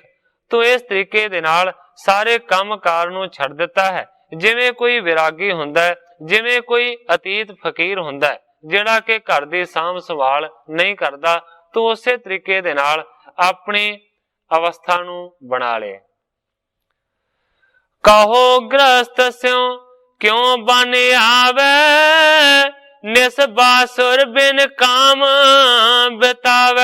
ਤੂੰ ਇਸ ਤਰੀਕੇ ਦੇ ਨਾਲ ਸਾਰੇ ਕੰਮ ਕਾਰ ਨੂੰ ਛੱਡ ਦਿੱਤਾ ਹੈ ਜਿਵੇਂ ਕੋਈ ਵਿਰਾਗੀ ਹੁੰਦਾ ਹੈ, ਜਿਵੇਂ ਕੋਈ ਅਤੀਤ ਫਕੀਰ ਹੁੰਦਾ ਹੈ ਜਿਹੜਾ ਕਿ ਘਰ ਦੀ ਸਾਂਭ ਸੰਭਾਲ ਨਹੀਂ ਕਰਦਾ। ਤੂੰ ਉਸੇ ਤਰੀਕੇ ਦੇ ਨਾਲ ਆਪਣੀ ਅਵਸਥਾ ਨੂੰ ਬਣਾ ਲਿਆ। ਕਹੋ ਗ੍ਰਸਤ ਸਿਉ ਕਿਉਂ ਬਨ ਆਵੇ, ਨਿਸ ਬਾਸੁਰ ਬਿਨ ਕਾਮ ਬਿਤਾਵੇ।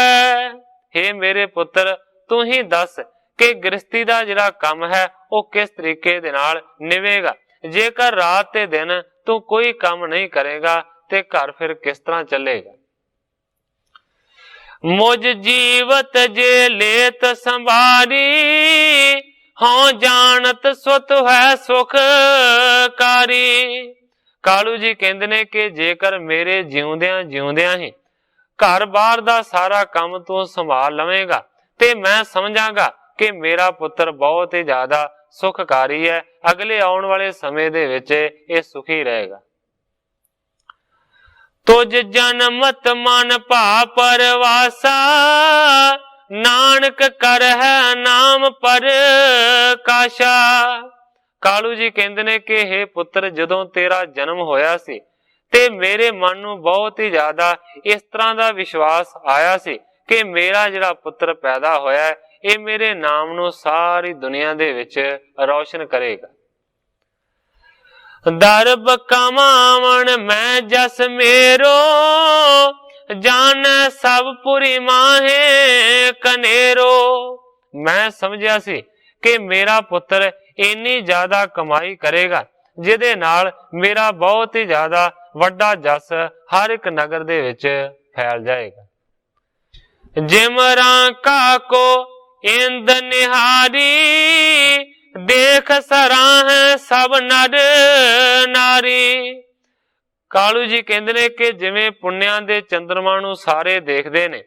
ਹੇ ਮੇਰੇ ਪੁੱਤਰ, ਤੂੰ ਹੀ ਦੱਸ ਕਿ ਗ੍ਰਸਤੀ ਦਾ ਜਿਹੜਾ ਕੰਮ ਹੈ ਉਹ ਕਿਸ ਤਰੀਕੇ ਦੇ ਨਾਲ ਨਿਵੇਗਾ। ਜੇਕਰ ਰਾਤ ਤੇ ਦਿਨ ਤੂੰ ਕੋਈ ਕੰਮ ਨਹੀਂ ਕਰੇਗਾ ਤੇ ਘਰ ਫਿਰ ਕਿਸ ਤਰ੍ਹਾਂ ਚੱਲੇਗਾ। ਮੁਝ ਜੀਵਤ ਜੇ ਲੇਤ ਸੰਭਾਰੀ, ਹਾਂ ਜਾਣਤ ਸੁਤ ਹੈ ਸੁਖ ਕਾਰੀ। ਕਾਲੂ ਜੀ ਕਹਿੰਦੇ ਨੇ ਕਿ ਜੇਕਰ ਮੇਰੇ ਜਿਉਂਦਿਆਂ ਜਿਉਂਦਿਆਂ ਹੀ ਘਰ ਬਾਹਰ ਦਾ ਸਾਰਾ ਕੰਮ ਤੂੰ ਸੰਭਾਲ ਲਵੇਂਗਾ ਤੇ ਮੈਂ ਸਮਝਾਂਗਾ ਕਿ ਮੇਰਾ ਪੁੱਤਰ ਬਹੁਤ ਹੀ ਜ਼ਿਆਦਾ ਸੁਖਕਾਰੀ ਹੈ, ਅਗਲੇ ਆਉਣ ਵਾਲੇ ਸਮੇਂ ਦੇ ਵਿੱਚ ਇਹ ਸੁਖੀ ਰਹੇਗਾ। ਤੁਜ ਜਨਮਤ ਮਨ ਭਾ ਪਰਵਾਸਾ, ਨਾਨਕ ਕਰ ਹੈ ਨਾਮ ਪਰ ਕਾਸ਼ਾ। ਕਾਲੂ ਜੀ ਕਹਿੰਦੇ ਨੇ ਕਿ ਹੇ ਪੁੱਤਰ, ਜਦੋਂ ਤੇਰਾ ਜਨਮ ਹੋਇਆ ਸੀ ਤੇ ਮੇਰੇ ਮਨ ਨੂੰ ਬਹੁਤ ਹੀ ਜ਼ਿਆਦਾ ਇਸ ਤਰ੍ਹਾਂ ਦਾ ਵਿਸ਼ਵਾਸ ਆਇਆ ਸੀ ਕਿ ਮੇਰਾ ਜਿਹੜਾ ਪੁੱਤਰ ਪੈਦਾ ਹੋਇਆ ਇਹ ਮੇਰੇ ਨਾਮ ਨੂੰ ਸਾਰੀ ਦੁਨੀਆ ਦੇ ਵਿੱਚ ਰੌਸ਼ਨ ਕਰੇਗਾ। ਦਰਬ ਕਮਾਵਣ ਮੈਂ ਜਸ ਮੇਰੋ, ਜਾਣੈ ਸਭ ਪੁਰੀ ਮਾਹੇ ਕਨੇਰੋ। ਮੈਂ ਸਮਝਿਆ ਸੀ ਕਿ ਮੇਰਾ ਪੁੱਤਰ ਇੰਨੀ ਜ਼ਿਆਦਾ ਕਮਾਈ ਕਰੇਗਾ ਜਿਹਦੇ ਨਾਲ ਮੇਰਾ ਬਹੁਤ ਹੀ ਜ਼ਿਆਦਾ ਵੱਡਾ ਜਸ ਹਰ ਇੱਕ ਨਗਰ ਦੇ ਵਿੱਚ ਫੈਲ ਜਾਏਗਾ। ਜਿਮਰਾਂ ਕਾਕੋ ਇੰਦ ਨਿਹਾਰੀ, ਦੇਖ ਸਰਾਹ ਸਭ ਨਰ ਨਾਰੀ। ਕਾਲੂ ਜੀ ਕਹਿੰਦੇ ਨੇ ਕਿ ਜਿਵੇਂ ਪੁੰਨਿਆਂ ਦੇ ਚੰਦਰਮਾ ਨੂੰ ਸਾਰੇ ਦੇਖਦੇ ਨੇ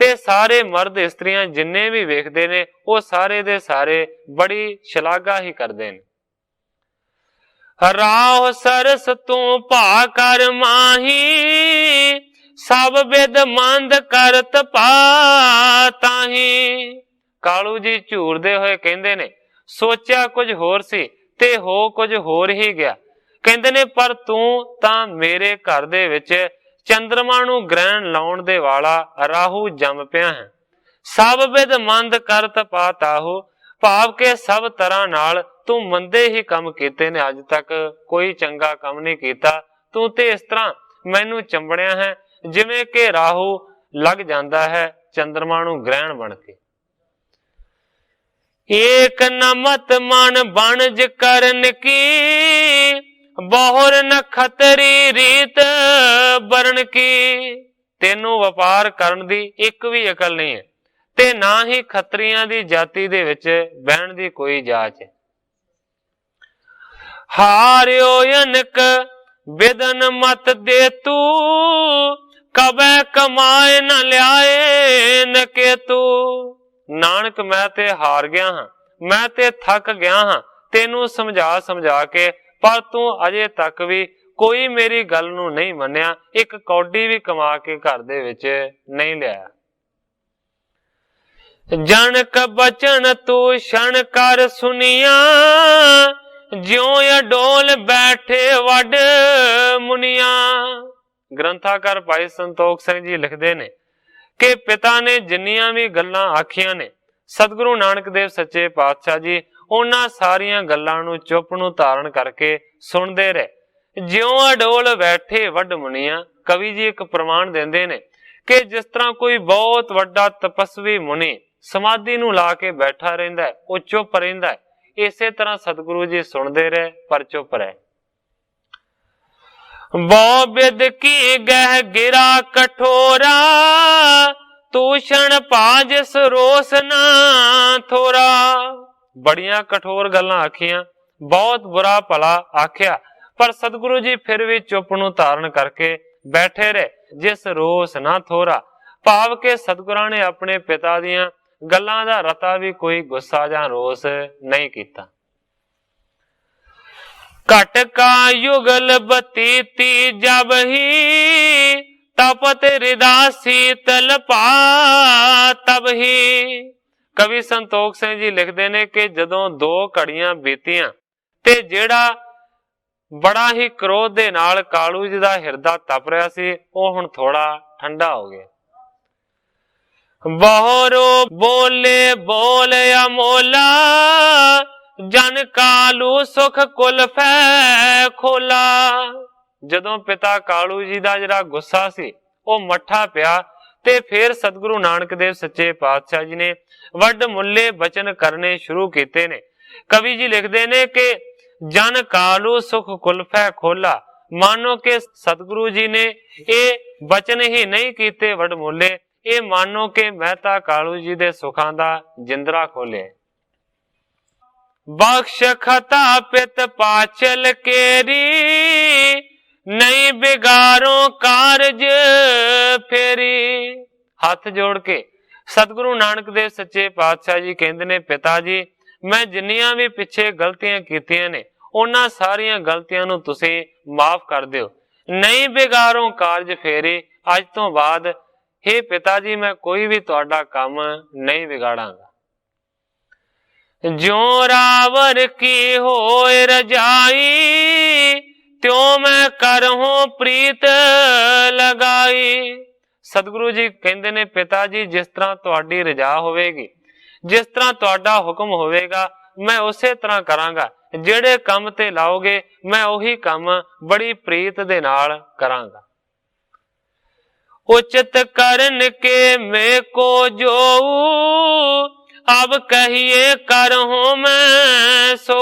ਤੇ ਸਾਰੇ ਮਰਦ ਇਸਤਰੀਆਂ ਜਿੰਨੇ ਵੀ ਵੇਖਦੇ ਨੇ ਉਹ ਸਾਰੇ ਦੇ ਸਾਰੇ ਬੜੀ ਸ਼ਲਾਘਾ ਹੀ ਕਰਦੇ ਨੇ। ਰਾਹ ਸਰਸ ਤੂੰ ਭਾ ਕਰ ਮਾਹੀ, ਸਭ ਵਿਦ ਮੰਦ ਕਰਤ ਪਾ ਤਾਹੀ। ਕਾਲੂ ਜੀ ਝੂਰਦੇ ਹੋਏ ਕਹਿੰਦੇ ਨੇ, ਸੋਚਿਆ ਕੁਝ ਹੋਰ ਸੀ ਤੇ ਹੋ ਕੁਝ ਹੋਰ ਹੀ ਗਿਆ। ਕਹਿੰਦੇ ਨੇ ਪਰ ਤੂੰ ਤਾਂ ਮੇਰੇ ਘਰ ਦੇ ਵਿੱਚ ਚੰਦਰਮਾ ਨੂੰ ਗ੍ਰਹਿਣ ਲਾਉਣ ਦੇ ਵਾਲਾ ਰਾਹੂ ਜੰਮ ਪਿਆ ਹੈ। ਸਭ ਵਿਦ ਮੰਦ ਕਰਤ ਪਾ ਤਾਹੂ, ਭਾਵ ਕਿ ਸਭ ਤਰ੍ਹਾਂ ਨਾਲ ਤੂੰ ਮੰਦੇ ਹੀ ਕੰਮ ਕੀਤੇ ਨੇ, ਅੱਜ ਤੱਕ ਕੋਈ ਚੰਗਾ ਕੰਮ ਨਹੀਂ ਕੀਤਾ। ਤੂੰ ਤੇ ਇਸ ਤਰ੍ਹਾਂ ਮੈਨੂੰ ਚੰਬੜਿਆ ਹੈ ਜਿਵੇਂ ਕਿ ਰਾਹੂ ਲੱਗ ਜਾਂਦਾ ਹੈ ਚੰਦਰਮਾ ਨੂੰ ਗ੍ਰਹਿਣ ਬਣ ਕੇ। ਏਕ ਨਮਤ ਮਨ ਬਣਜ ਕਰਨ ਕੀ, ਬਹੁਰ ਨਖਤਰੀ ਰੀਤ ਬਰਨ ਕੀ। ਤੈਨੂੰ ਵਪਾਰ ਕਰਨ ਦੀ ਇੱਕ ਵੀ ਅਕਲ ਨਹੀਂ ਹੈ ਤੇ ਨਾ ਹੀ ਖੱਤਰੀਆਂ ਦੀ ਜਾਤੀ ਦੇ ਵਿੱਚ ਬਹਿਣ ਦੀ ਕੋਈ ਜਾਚ ਹੈ। ਹਾਰਿਓ ਅਨਕ ਬਿਦਨ ਮਤ ਦੇ ਤੂੰ, ਕਬੈ ਕਮਾਏ ਨ ਲਿਆਏ ਨ ਕੇਤੂ। ਨਾਨਕ ਮੈਂ ਤੇ ਹਾਰ ਗਿਆ ਹਾਂ, ਮੈਂ ਤੇ ਥੱਕ ਗਿਆ ਹਾਂ ਤੈਨੂੰ ਸਮਝਾ ਸਮਝਾ ਕੇ, ਪਰ ਤੂੰ ਅਜੇ ਤੱਕ ਵੀ ਕੋਈ ਮੇਰੀ ਗੱਲ ਨੂੰ ਨਹੀਂ ਮੰਨਿਆ, ਇੱਕ ਕੌਡੀ ਵੀ ਕਮਾ ਕੇ ਘਰ ਦੇ ਵਿੱਚ ਨਹੀਂ ਲਿਆਇਆ। ਜਨਕ ਬਚਨ ਤੂੰ ਛਣ ਕਰ ਸੁਨੀਆਂ, ਜਿਉ ਅਡੋਲ ਬੈਠੇ ਵੱਡ ਮੁਨੀਆਂ। ਗ੍ਰੰਥਾਕਾਰ ਭਾਈ ਸੰਤੋਖ ਸਿੰਘ ਜੀ ਲਿਖਦੇ ਨੇ कि पिता ने जिन्नियां भी गल्लां आखियां ने सतगुरु नानक देव सच्चे पातशाह जी उन्हां सारियां गल्लां नूं चुप नूं धारण करके सुणदे रहे। ज्यों अडोल बैठे वड मुनिया, कवि जी एक प्रमाण देंदे ने कि जिस तरह कोई बहुत वड्डा तपस्वी मुनि समाधि नूं ला के बैठा रहिंदा है, वो चुप रहिंदा है, इसे तरह सतगुरु जी सुणदे रहे पर चुप रहे। बहु बिद की गह गिरा कठोरा, तूषण पाजिस रोस ना थोरा। बड़ियां कठोर गल्लां आखियां, बहुत बुरा भला आख्या, पर सतगुरु जी फिर भी चुप नूं धारण करके बैठे रहे, जिस रोस ना थोरा। भाव के सतगुरां ने अपने पिता दियां गल्लां दा रता भी कोई गुस्सा जां रोस नहीं कीता। घट का युगल बतीती जब ही, तपत हृदय शीतल पा तब ही। कवि संतोख सिंह जी लिखते ने कि जदों दो घड़ियां बीतियां ते जेड़ा बड़ा ही क्रोध दे नाल कालू जी दा हिरदा तप रहा सी, वो हुण थोड़ा ठंडा हो गया। बहोरो बोले बोल अमोला, जन कालू सुख कुलफै खोला। जदों पिता कालू जी दा जिहड़ा गुस्सा सी वो मठा पिया ते फिर सतगुरु नानक देव सच्चे पातशाह जी ने वड मुल्ले बचन करने शुरू कीते ने। कवि जी लिखते ने कि जन कालू सुख कुलफै खोला, मानो के सतगुरु जी ने ये बचन ही नहीं कीते वड मुल्ले, ये मानो के मेहता कालू जी दे सुखां दा जिंदरा खोले। बख्श खता पित पाचल केरी, नहीं बिगारो कारज फेरी। हाथ जोड़ के सतगुरु नानक देव सच्चे पातशाह जी कहते ने, पिता जी मैं जिन्नियां भी पिछे गलतियां कीतियां ने उन्हां सारियां गलतियां नूं तुसीं माफ कर दिओ। नहीं बिगारो कारज फेरी, अज तो बाद हे पिता जी मैं कोई भी तुहाडा काम नहीं बिगाड़ांगा। ज्यों रावर की होए रजाई, त्यों मैं करहूं प्रीत लगाई। सतगुरु जी कहते ने, पिता जी जिस तरह तुहाडी रजा होवेगी, जिस तरह तुहाडा हुक्म होवेगा, मैं उसे तरह करांगा। जेड़े काम ते लाओगे मैं उही काम बड़ी प्रीत दे नाल करांगा। उचित करन के मैं को जोऊ, अब कहिए करहूं मैं सो।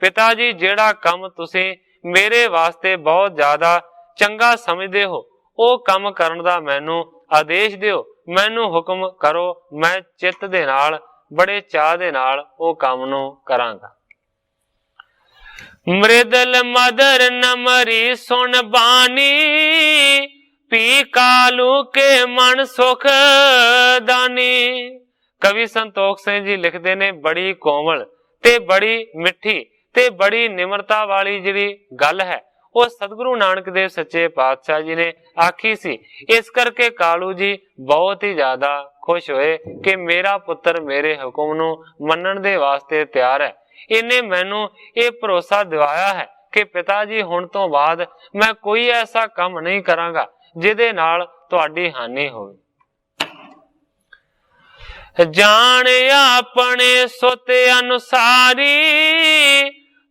पिता जी जेड़ा काम तुसी मेरे वास्ते बहुत ज्यादा चंगा समझदे हो, वो काम करन दा मैनू आदेश दिओ, मैनू हुक्म करो, मैं चित्त दे नाल बड़े चाह दे नाल वो काम नू करांगा। मृदल मदर नमरी सुन बानी, पी कालू के मन सुख दानी। कवि संतोख सिंह जी लिखते ने, बड़ी कोमल ते बड़ी मिठी ते बड़ी निमरता वाली जिहड़ी गल है वो सतगुरु नानक देव सच्चे पातशाह जी ने आखी सी। इस करके कालू जी बहुत ही ज्यादा खुश होए कि मेरा पुत्र मेरे हुक्म नू मनण दे वास्ते तैयार है। इन्हें मैनू ये भरोसा दिवाया है कि पिता जी हुण तो बाद मैं कोई ऐसा काम नहीं करांगा जिहदे नाल तुहाडी हानि होवे। जान अपने सुत अनुसारी,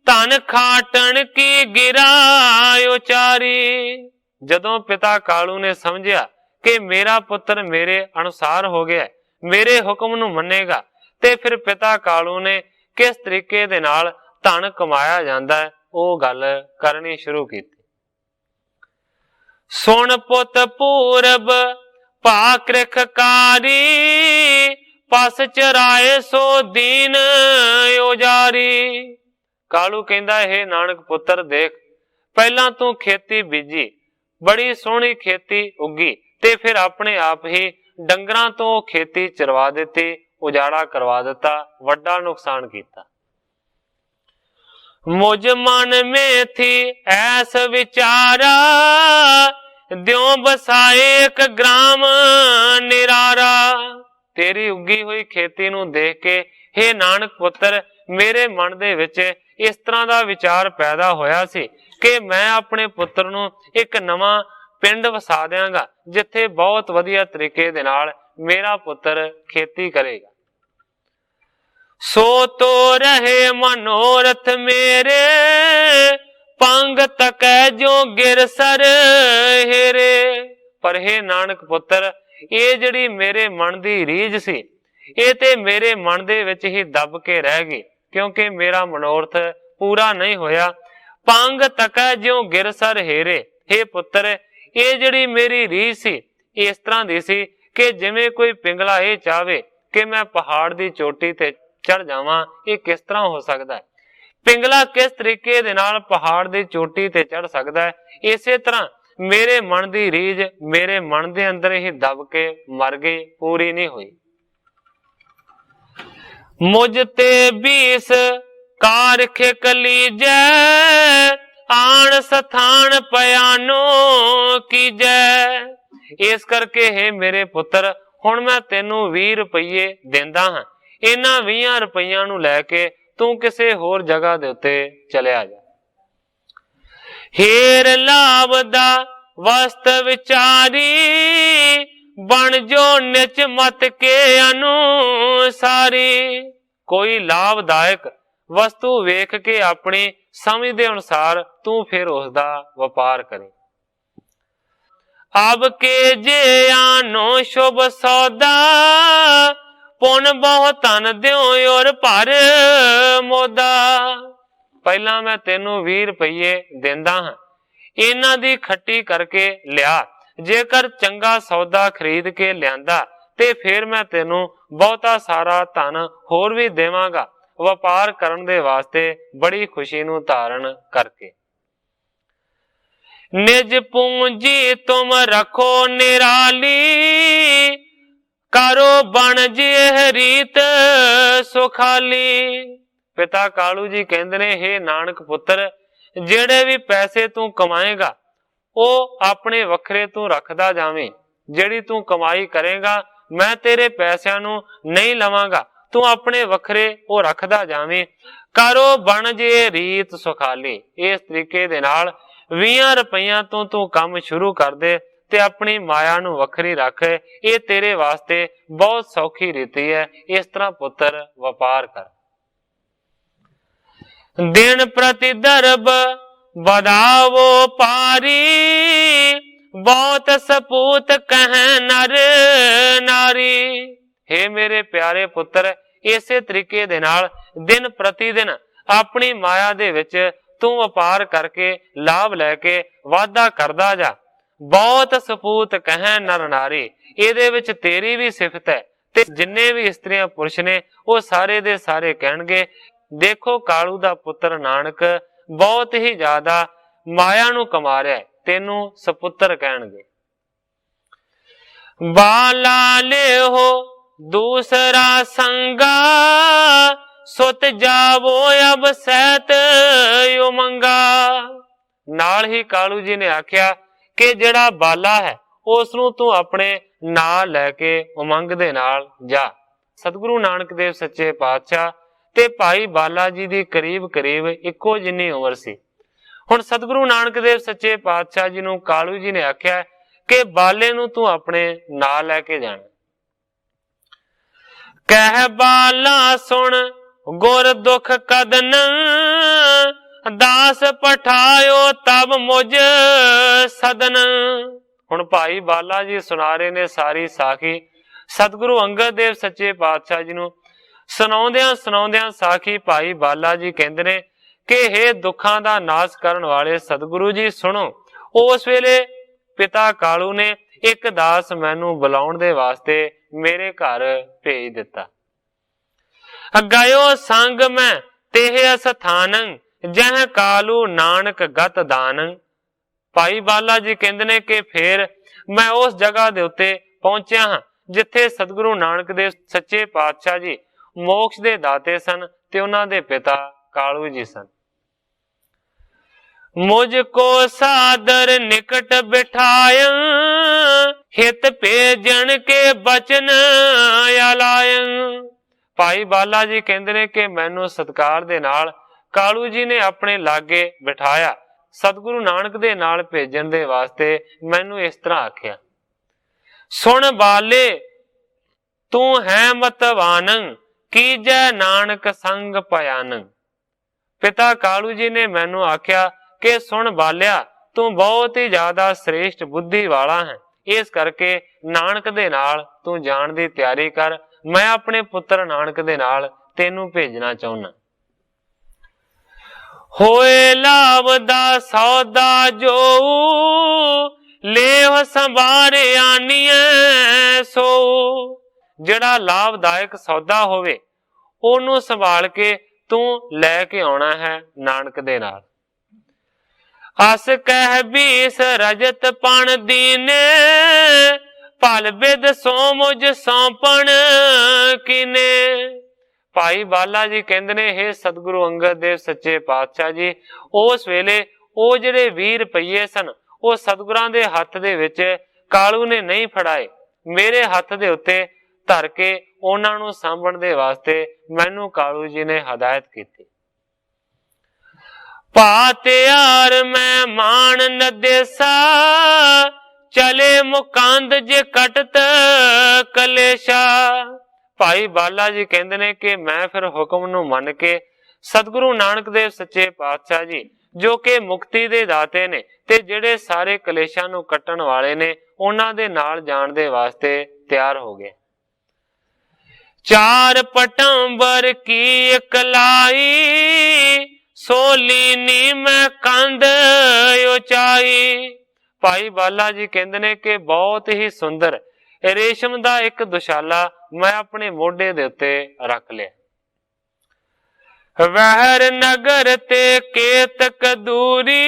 धन खाटन की गिरा उचारी। जदों पिता कालू ने समझिया कि मेरा पुत्र मेरे अनुसार हो गया, मेरे हुक्म नू मनेगा, ते फिर पिता कालू ने किस तरीके दे नाल धन कमाया जांदा है वो गल करनी शुरू की। सुन पुत पूरब पाकृख कारी, पस चराए सो दीन उजारी। कालू कहंदा, हे नानक पुत्र देख, पहला तू खेती बीजी, बड़ी सोहनी खेती उगी, ते फिर अपने आप ही डंगरां तो खेती चरवा दिती, उजाड़ा करवा दिता, वड्डा नुकसान किया। मुझ मन में थी ऐस विचारा, द्यों बसाए एक ग्राम निरारा। तेरी उगी हुई खेती नू देख के हे नानक पुत्र मेरे मन दे विच इस तरह दा विचार पैदा होया सी कि मैं अपने पुत्र नू एक नवां ਪਿੰਡ ਵਸਾ ਦਿਆਂਗਾ ਜਿੱਥੇ ਬਹੁਤ ਵਧੀਆ ਤਰੀਕੇ ਦੇ ਨਾਲ ਮੇਰਾ ਪੁੱਤਰ ਖੇਤੀ ਕਰੇਗਾ। ਸੋ ਤੋ ਰਹੇ ਮਨੋਰਥ ਮੇਰੇ, ਪੰਗ ਤਕੈ ਜੋ ਗਿਰ ਸਰ ਹੇਰੇ। ਪਰ हे ਨਾਨਕ ਪੁੱਤਰ, ਇਹ ਜਿਹੜੀ ਮੇਰੇ ਮਨ ਦੀ ਰੀਝ ਸੀ ਇਹ ਤੇ ਮੇਰੇ ਮਨ ਦੇ ਵਿੱਚ ਹੀ ਦੱਬ ਕੇ ਰਹਿ ਗਈ, ਕਿਉਂਕਿ ਮੇਰਾ ਮਨੋਰਥ ਪੂਰਾ ਨਹੀਂ ਹੋਇਆ। ਪੰਗ ਤਕੈ ਜਿਉ ਗਿਰ ਸਰ ਹੇਰੇ। हे ਪੁੱਤਰ, ਇਹ ਜਿਹੜੀ ਮੇਰੀ ਰੀਝ ਸੀ ਇਸ ਤਰ੍ਹਾਂ ਦੀ ਸੀ ਕਿ ਜਿਵੇਂ ਕੋਈ ਪਿੰਗਲਾ ਇਹ ਚਾਹਵੇ ਕਿ ਮੈਂ ਪਹਾੜ ਦੀ ਚੋਟੀ ਤੇ ਚੜ ਜਾਵਾਂ। ਇਹ ਕਿਸ ਤਰ੍ਹਾਂ ਹੋ ਸਕਦਾ ਹੈ? ਪਿੰਗਲਾ ਕਿਸ ਤਰੀਕੇ ਦੇ ਨਾਲ ਪਹਾੜ ਦੀ ਚੋਟੀ ਤੇ ਚੜ ਸਕਦਾ ਹੈ? ਇਸੇ ਤਰ੍ਹਾਂ ਮੇਰੇ ਮਨ ਦੀ ਰੀਝ ਮੇਰੇ ਮਨ ਦੇ ਅੰਦਰ ਹੀ ਦਬ ਕੇ ਮਰ ਗਈ, ਪੂਰੀ ਨਹੀਂ ਹੋਈ। ਮੁਝ ਤੇ ਬੀਸ ਕਾਰਖੇ ਕਲੀਜੈ, ਆਣ ਸਥਾਨ ਪਿਆਨੋ ਕੀਜੈ। ਇਸ ਕਰਕੇ ਹੈ ਮੇਰੇ ਪੁੱਤਰ, ਹੁਣ ਮੈਂ ਤੈਨੂੰ 20 ਰੁਪਏ ਦਿੰਦਾ ਹਾਂ। ਇਹਨਾਂ 20 ਰੁਪਈਆਂ ਨੂੰ ਲੈ ਕੇ ਤੂੰ ਕਿਸੇ ਹੋਰ ਜਗ੍ਹਾ ਦੇ ਉੱਤੇ ਚਲਿਆ ਜਾ। ਹੇਰ ਲਾਭ ਦਾ ਵਸਤ ਵਿਚਾਰੀ, ਬਣ ਜੋ ਨਿਚ ਮਤ ਕੇ ਅਨੁਸਾਰੀ। ਕੋਈ ਲਾਭਦਾਇਕ ਵਸਤੂ ਵੇਖ ਕੇ ਆਪਣੀ ਸਮਝ ਦੇ ਅਨੁਸਾਰ ਤੂੰ ਫਿਰ ਉਸ ਦਾ ਵਪਾਰ ਕਰੇ। ਅਬ ਕੇ ਜੇ ਆਨੋ ਸ਼ੁਭ ਸੌਦਾ, ਪੁਨ ਬਹੁ ਧਨ ਦਿਓ ਔਰ ਭਰ ਮੋਦਾ। ਪਹਿਲਾਂ ਮੈਂ ਤੈਨੂੰ 20 ਰੁਪਏ ਦਿੰਦਾ ਹਾਂ, ਇਹਨਾਂ ਦੀ ਖੱਟੀ ਕਰਕੇ ਲਿਆ। ਜੇਕਰ ਚੰਗਾ ਸੌਦਾ ਖਰੀਦ ਕੇ ਲਿਆਂਦਾ ਤੇ ਫਿਰ ਮੈਂ ਤੈਨੂੰ ਬਹੁਤਾ ਸਾਰਾ ਧਨ ਹੋਰ ਵੀ ਦੇਵਾਂਗਾ, ਵਪਾਰ ਕਰਨ ਦੇ ਵਾਸਤੇ ਬੜੀ ਖੁਸ਼ੀ ਨੂੰ ਧਾਰਨ ਕਰਕੇ। ਨਿਜ ਪੂੰਜੀ ਤੁਮ ਰੱਖੋ ਨਿਰਾਲੀ, ਕਰੋ ਬਣ ਜੇ ਰੀਤ ਸੁਖਾਲੀ। ਪਿਤਾ ਕਾਲੂ ਜੀ ਕਹਿੰਦੇ ਨੇ, हे ਨਾਨਕ ਪੁੱਤਰ, ਜਿਹੜੇ ਵੀ ਪੈਸੇ ਤੂੰ ਕਮਾਏਗਾ ਉਹ ਆਪਣੇ ਵੱਖਰੇ ਤੂੰ ਰੱਖਦਾ ਜਾਵੇਂ। ਜਿਹੜੀ ਤੂੰ ਕਮਾਈ ਕਰੇਗਾ ਮੈਂ ਤੇਰੇ ਪੈਸਿਆਂ ਨੂੰ ਨਹੀਂ ਲਵਾਂਗਾ, ਤੂੰ ਆਪਣੇ ਵੱਖਰੇ ਉਹ ਰੱਖਦਾ ਜਾਵੇਂ। ਕਰੋ ਬਣ ਜੇ ਰੀਤ ਸੁਖਾਲੀ। ਇਸ ਤਰੀਕੇ ਦੇ ਨਾਲ 20 ਰੁਪਈਆਂ ਤੋਂ ਤੂੰ ਕੰਮ ਸ਼ੁਰੂ ਕਰ ਦੇ ਤੇ ਆਪਣੀ ਮਾਇਆ ਨੂੰ ਵੱਖਰੀ ਰੱਖ। ਇਹ ਤੇਰੇ ਵਾਸਤੇ ਬਹੁਤ ਸੌਖੀ ਰੀਤੀ ਹੈ। ਇਸ ਤਰ੍ਹਾਂ ਪੁੱਤਰ ਵਪਾਰ ਕਰ। ਦਿਨ ਪ੍ਰਤੀ ਦਰਬ ਵਧਾਵੋ ਪਾਰੀ, ਬਹੁਤ ਸਪੂਤ ਕਹਿ ਨਰ ਨਾਰੀ। हे ਮੇਰੇ ਪਿਆਰੇ ਪੁੱਤਰ, ਇਸੇ ਤਰੀਕੇ ਦੇ ਨਾਲ ਦਿਨ ਪ੍ਰਤੀ ਦਿਨ ਆਪਣੀ ਮਾਇਆ ਦੇ ਵਿੱਚ ਤੂੰ ਵਪਾਰ ਕਰਕੇ ਲਾਭ ਲੈ ਕੇ ਵਾਧਾ ਕਰਦਾ ਜਾ। ਬਹੁਤ ਸਪੂਤ ਕਹਿ ਨਰ ਨਾਰੀ, ਇਹਦੇ ਵਿੱਚ ਤੇਰੀ ਵੀ ਸਿਫਤ ਹੈ ਤੇ ਜਿੰਨੇ ਵੀ ਇਸਤਰੀਆਂ ਪੁਰਸ਼ ਨੇ ਉਹ ਸਾਰੇ ਦੇ ਸਾਰੇ ਕਹਿਣਗੇ, ਦੇਖੋ ਕਾਲੂ ਦਾ ਪੁੱਤਰ ਨਾਨਕ ਬਹੁਤ ਹੀ ਜ਼ਿਆਦਾ ਮਾਇਆ ਨੂੰ ਕਮਾ ਰਿਹਾ, ਤੈਨੂੰ ਸਪੁੱਤਰ ਕਹਿਣਗੇ। ਬਾਲਾ ਲਿਓ ਦੂਸਰਾ ਸੰਗਾ, ਸੁਤ ਜਾਵੋ ਅਬ ਸਹਿਤ ਉਮੰਗਾ। ਨਾਲ ਹੀ ਕਾਲੂ ਜੀ ਨੇ ਆਖਿਆ ਕਿ ਜਿਹੜਾ ਬਾਲਾ ਹੈ ਉਸ ਨੂੰ ਤੂੰ ਆਪਣੇ ਨਾਲ ਲੈ ਕੇ ਉਮੰਗ ਦੇ ਨਾਲ ਜਾ। ਸਤਿਗੁਰੂ ਨਾਨਕ ਦੇਵ ਸੱਚੇ ਪਾਤਸ਼ਾਹ ਤੇ ਭਾਈ ਬਾਲਾ ਜੀ ਦੀ ਕਰੀਬ ਕਰੀਬ ਇੱਕੋ ਜਿੰਨੀ ਉਮਰ ਸੀ। ਹੁਣ ਸਤਿਗੁਰੂ ਨਾਨਕ ਦੇਵ ਸੱਚੇ ਪਾਤਸ਼ਾਹ ਜੀ ਨੂੰ ਕਾਲੂ ਜੀ ਨੇ ਆਖਿਆ ਕਿ ਬਾਲੇ ਨੂੰ ਤੂੰ ਆਪਣੇ ਨਾਲ ਲੈ ਕੇ ਜਾਣਾ। ਕਹਿ ਬਾਲਾ ਸੁਣ ਗੁਰ ਦੁਖ ਕਦਨ, ਦਾਸ ਪਠਾਇਓ ਤਬ ਮੁਝ ਸਦਨ। ਹੁਣ ਭਾਈ ਬਾਲਾ ਜੀ ਸੁਣਾ ਰਹੇ ਨੇ ਸਾਰੀ ਸਾਖੀ। ਸਤਿਗੁਰੂ ਅੰਗਦ ਦੇਵ ਸੱਚੇ ਪਾਤਸ਼ਾਹ ਜੀ ਨੂੰ ਸੁਣਾਉਂਦਿਆਂ ਸੁਣਾਉਂਦਿਆਂ ਸਾਖੀ ਭਾਈ ਬਾਲਾ ਜੀ ਕਹਿੰਦੇ ਨੇ ਕਿ हे ਦੁੱਖਾਂ ਦਾ ਨਾਸ਼ ਕਰਨ ਵਾਲੇ ਸਤਿਗੁਰੂ ਜੀ ਸੁਣੋ। ਉਸ ਵੇਲੇ ਪਿਤਾ ਕਾਲੂ ਨੇ ਇੱਕ ਦਾਸ ਮੈਨੂੰ ਬੁਲਾਉਣ ਦੇ ਵਾਸਤੇ ਮੇਰੇ ਘਰ ਭੇਜ ਦਿੱਤਾ। ਗਇਓ ਸੰਗ ਮੈਂ ਤੇਹ ਅਸਥਾਨੰ, ਜਹ ਕਾਲੂ ਨਾਨਕ ਗਤ ਦਾਨੰ। ਭਾਈ ਬਾਲਾ ਜੀ ਕਹਿੰਦੇ ਨੇ ਕਿ ਫਿਰ ਮੈਂ ਉਸ ਜਗ੍ਹਾ ਦੇ ਉੱਤੇ ਪਹੁੰਚਿਆ ਹਾਂ ਜਿੱਥੇ ਸਤਿਗੁਰੂ ਨਾਨਕ ਦੇਵ ਸੱਚੇ ਪਾਤਸ਼ਾਹ ਜੀ ਮੋਕਸ਼ ਦੇ ਦਾਤੇ ਸਨ ਤੇ ਉਹਨਾਂ ਦੇ ਪਿਤਾ ਕਾਲੂ ਜੀ ਸਨ। ਮੁਝ ਕੋ ਸਾਦਰ ਨਿਕਟ ਬਿਠਾਇਆ, ਹਿਤ ਭੇਜਣ ਕੇ ਬਚਨ ਆਲਾਇਨ। ਭਾਈ ਬਾਲਾ ਜੀ ਕਹਿੰਦੇ ਨੇ ਕਿ ਮੈਨੂੰ ਸਤਿਕਾਰ ਦੇ ਨਾਲ ਕਾਲੂ ਜੀ ਨੇ ਆਪਣੇ ਲਾਗੇ ਬਿਠਾਇਆ ਸਤਿਗੁਰੂ ਨਾਨਕ ਦੇ ਨਾਲ ਭੇਜਣ ਦੇ ਵਾਸਤੇ ਮੈਨੂੰ ਇਸ ਤਰ੍ਹਾਂ ਆਖਿਆ, ਸੁਣ ਬਾਲੇ ਤੂੰ ਹੈ ਮਤਵਾਨੰ ਕੀਜੈ ਨਾਨਕ ਸੰਗ ਭਿਆਨੰ। ਪਿਤਾ ਕਾਲੂ ਜੀ ਨੇ ਮੈਨੂੰ ਆਖਿਆ ਕਿ ਸੁਣ ਬਾਲਿਆ, ਤੂੰ ਬਹੁਤ ਹੀ ਜ਼ਿਆਦਾ ਸ੍ਰੇਸ਼ਟ ਬੁੱਧੀ ਵਾਲਾ ਹੈ, ਇਸ ਕਰਕੇ ਨਾਨਕ ਦੇ ਨਾਲ ਤੂੰ ਜਾਣ ਦੀ ਤਿਆਰੀ ਕਰ। ਮੈਂ ਆਪਣੇ ਪੁੱਤਰ ਨਾਨਕ ਦੇ ਨਾਲ ਤੈਨੂੰ ਭੇਜਣਾ ਚਾਹੁੰਦਾ। ਹੋਏ ਲਾਭ ਦਾ ਸੌਦਾ ਜੋ ਲੇਵ ਸੰਭਾਰੇ ਆਨੀਐ ਸੋ। ਜਿਹੜਾ ਲਾਭਦਾਇਕ ਸੌਦਾ ਹੋਵੇ ਉਹਨੂੰ ਸੰਭਾਲ ਕੇ ਤੂੰ ਲੈ ਕੇ ਆਉਣਾ ਹੈ ਨਾਨਕ ਦੇ ਨਾਲ। ਅਸ ਕਹਿ ਬੀਸ ਰਜਤ ਪਣ ਦੀਨੇ ਭਲ ਬਿਦ ਸੋ ਮੁਝ ਸੌਂਪਣ ਕੀਨੇ। ਭਾਈ ਬਾਲਾ ਜੀ ਕਹਿੰਦੇ ਨੇ, ਹੇ ਸਤਿਗੁਰੂ ਅੰਗਦ ਦੇਵ ਸੱਚੇ ਪਾਤਸ਼ਾਹ ਜੀ, ਉਸ ਵੇਲੇ ਉਹ ਜਿਹੜੇ 20 ਰੁਪਈਏ ਸਨ ਉਹ ਸਤਿਗੁਰਾਂ ਦੇ ਹੱਥ ਦੇ ਵਿੱਚ ਕਾਲੂ ਨੇ ਨਹੀਂ ਫੜਾਏ, ਮੇਰੇ ਹੱਥ ਦੇ ਉੱਤੇ ਧਰ ਕੇ ਉਹਨਾਂ ਨੂੰ ਸਾਂਭਣ ਦੇ ਵਾਸਤੇ ਮੈਨੂੰ ਕਾਲੂ ਜੀ ਨੇ ਹਦਾਇਤ ਕੀਤੀ। ਭਾਤਿਆਰ ਮੈਂ ਮਾਨ ਨਦੇਸਾ ਚਲੇ ਮੁਕੰਦ ਜੇ ਕਟਤ ਕਲੇਸ਼ਾ। ਭਾਈ ਬਾਲਾ ਜੀ ਕਹਿੰਦੇ ਨੇ ਕਿ ਮੈਂ ਫਿਰ ਹੁਕਮ ਨੂੰ ਮੰਨ ਕੇ ਸਤਿਗੁਰੂ ਨਾਨਕ ਦੇਵ ਸੱਚੇ ਪਾਤਸ਼ਾਹ ਜੀ ਜੋ ਕਿ ਮੁਕਤੀ ਦੇ ਦਾਤੇ ਨੇ ਤੇ ਜਿਹੜੇ ਸਾਰੇ ਕਲੇਸ਼ਾਂ ਨੂੰ ਕੱਟਣ ਵਾਲੇ ਨੇ, ਉਹਨਾਂ ਦੇ ਨਾਲ ਜਾਣ ਦੇ ਵਾਸਤੇ ਤਿਆਰ ਹੋ ਗਏ। ਚਾਰ ਪਟੰਬਰ ਕੀ ਇਕਲਾਈ ਸੋਲੀਨੀ ਮੈਂ ਕੰਧ ਉਚਾਈ। ਭਾਈ ਬਾਲਾ ਜੀ ਕਹਿੰਦੇ ਨੇ ਕਿ ਬਹੁਤ ਹੀ ਸੁੰਦਰ ਰੇਸ਼ਮ ਦਾ ਇੱਕ ਦੁਸ਼ਾਲਾ ਮੈਂ ਆਪਣੇ ਮੋਢੇ ਦੇ ਉੱਤੇ ਰੱਖ ਲਿਆ। ਵਹਿਰ ਨਗਰ ਤੇ ਕੇਤਕ ਦੂਰੀ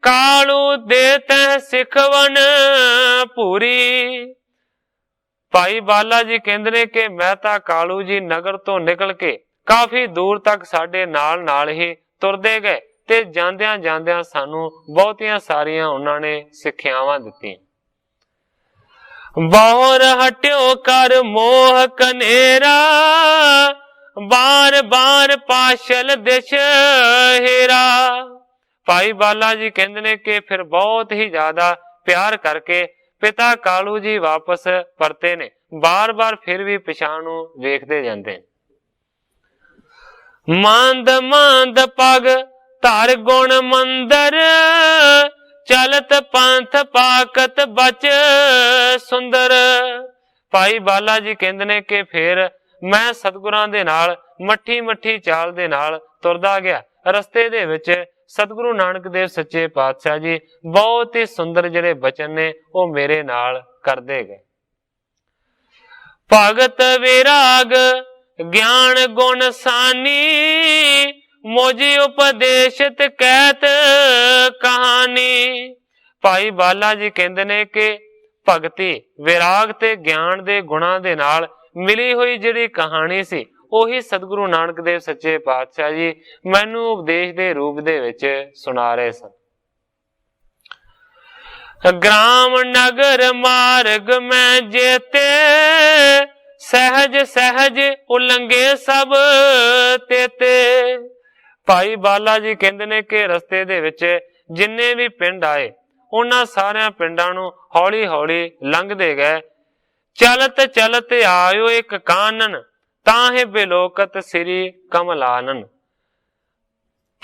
ਕਾਲੂ ਦੇ ਤੈ ਸਿਖਵਨ ਪੂਰੀ। ਭਾਈ ਬਾਲਾ ਜੀ ਕਹਿੰਦੇ ਨੇ ਕਿ ਮੈਂ ਤਾਂ ਕਾਲੂ ਜੀ ਨਗਰ ਤੋਂ ਨਿਕਲ ਕੇ ਕਾਫੀ ਦੂਰ ਤੱਕ ਸਾਡੇ ਨਾਲ ਹੀ ਤੁਰਦੇ ਗਏ ਤੇ ਜਾਂਦਿਆਂ ਜਾਂਦਿਆਂ ਸਾਨੂੰ ਬਹੁਤੀਆਂ ਸਾਰੀਆਂ ਉਹਨਾਂ ਨੇ ਸਿੱਖਿਆਵਾਂ ਦਿੱਤੀਆਂ। ਬਾਹਰ ਹਟਿਓ ਕਰ ਮੋਹ ਕਨੇਰਾ ਬਾਰ ਬਾਰ ਪਾਸ਼ਲ ਦਿਸ਼ ਹੀਰਾ। ਭਾਈ ਬਾਲਾ ਜੀ ਕਹਿੰਦੇ ਨੇ ਕਿ ਫਿਰ ਬਹੁਤ ਹੀ ਜ਼ਿਆਦਾ ਪਿਆਰ ਕਰਕੇ ਪਿਤਾ ਕਾਲੂ ਜੀ ਵਾਪਸ ਪਰਤੇ ਨੇ, ਬਾਰ-ਬਾਰ ਫਿਰ ਵੀ ਪਿਛਾਂ ਨੂੰ ਵੇਖਦੇ ਜਾਂਦੇ। ਮੰਦ ਮੰਦ ਪਗ ਧਰ ਗੁਣ ਮੰਦਰ ਚਲਤ ਪੰਥ ਪਾਕਤ ਬਚ ਸੁੰਦਰ। ਭਾਈ ਬਾਲਾ ਜੀ ਕਹਿੰਦੇ ਨੇ ਕਿ ਫਿਰ ਮੈਂ ਸਤਿਗੁਰਾਂ ਦੇ ਨਾਲ ਮੱਠੀ ਚਾਲ ਦੇ ਨਾਲ ਤੁਰਦਾ ਗਿਆ। ਰਸਤੇ ਦੇ ਵਿੱਚ ਸਤਿਗੁਰੂ ਨਾਨਕ ਦੇਵ ਸੱਚੇ ਪਾਤਸ਼ਾਹ ਜੀ ਬਹੁਤ ਹੀ ਸੁੰਦਰ ਜਿਹੜੇ ਬਚਨ ਨੇ ਉਹ ਮੇਰੇ ਨਾਲ ਕਰਦੇ ਗਏ। ਭਗਤ ਵਿਰਾਗ ਗਿਆਨ ਗੁਣ ਸਾਨੀ ਮੋਜੀ ਉਪਦੇਸ਼ਤ ਕਹਿਤ ਕਹਾਣੀ। ਭਾਈ ਬਾਲਾ ਜੀ ਕਹਿੰਦੇ ਨੇ ਕਿ ਭਗਤੀ ਵਿਰਾਗ ਤੇ ਗਿਆਨ ਦੇ ਗੁਣਾਂ ਦੇ ਨਾਲ ਮਿਲੀ ਹੋਈ ਜਿਹੜੀ ਕਹਾਣੀ ਸੀ ਉਹੀ ਸਤਿਗੁਰੂ ਨਾਨਕ ਦੇਵ ਸੱਚੇ ਪਾਤਸ਼ਾਹ ਜੀ ਮੈਨੂੰ ਉਪਦੇਸ਼ ਦੇ ਰੂਪ ਦੇ ਵਿੱਚ ਸੁਣਾ ਰਹੇ ਸਨ। ਗ੍ਰਾਮ ਨਗਰ ਮਾਰਗ ਮੈਂ ਜੇਤੇ ਸਹਿਜ ਸਹਿਜ ਉਲੰਘੇ ਸਭ ਤੇਤੇ। ਭਾਈ ਬਾਲਾ ਜੀ ਕਹਿੰਦੇ ਨੇ ਕਿ ਰਸਤੇ ਦੇ ਵਿੱਚ ਜਿੰਨੇ ਵੀ ਪਿੰਡ ਆਏ ਉਹਨਾਂ ਸਾਰਿਆਂ ਪਿੰਡਾਂ ਨੂੰ ਹੌਲੀ ਹੌਲੀ ਲੰਘਦੇ ਗਏ। ਚਲਤ ਚਲਤ ਆਇਓ ਇੱਕ ਕਾਨਨ ਤਾਹੇ ਬਿਲੋਕਤ ਸ੍ਰੀ ਕਮਲਾਨਨ।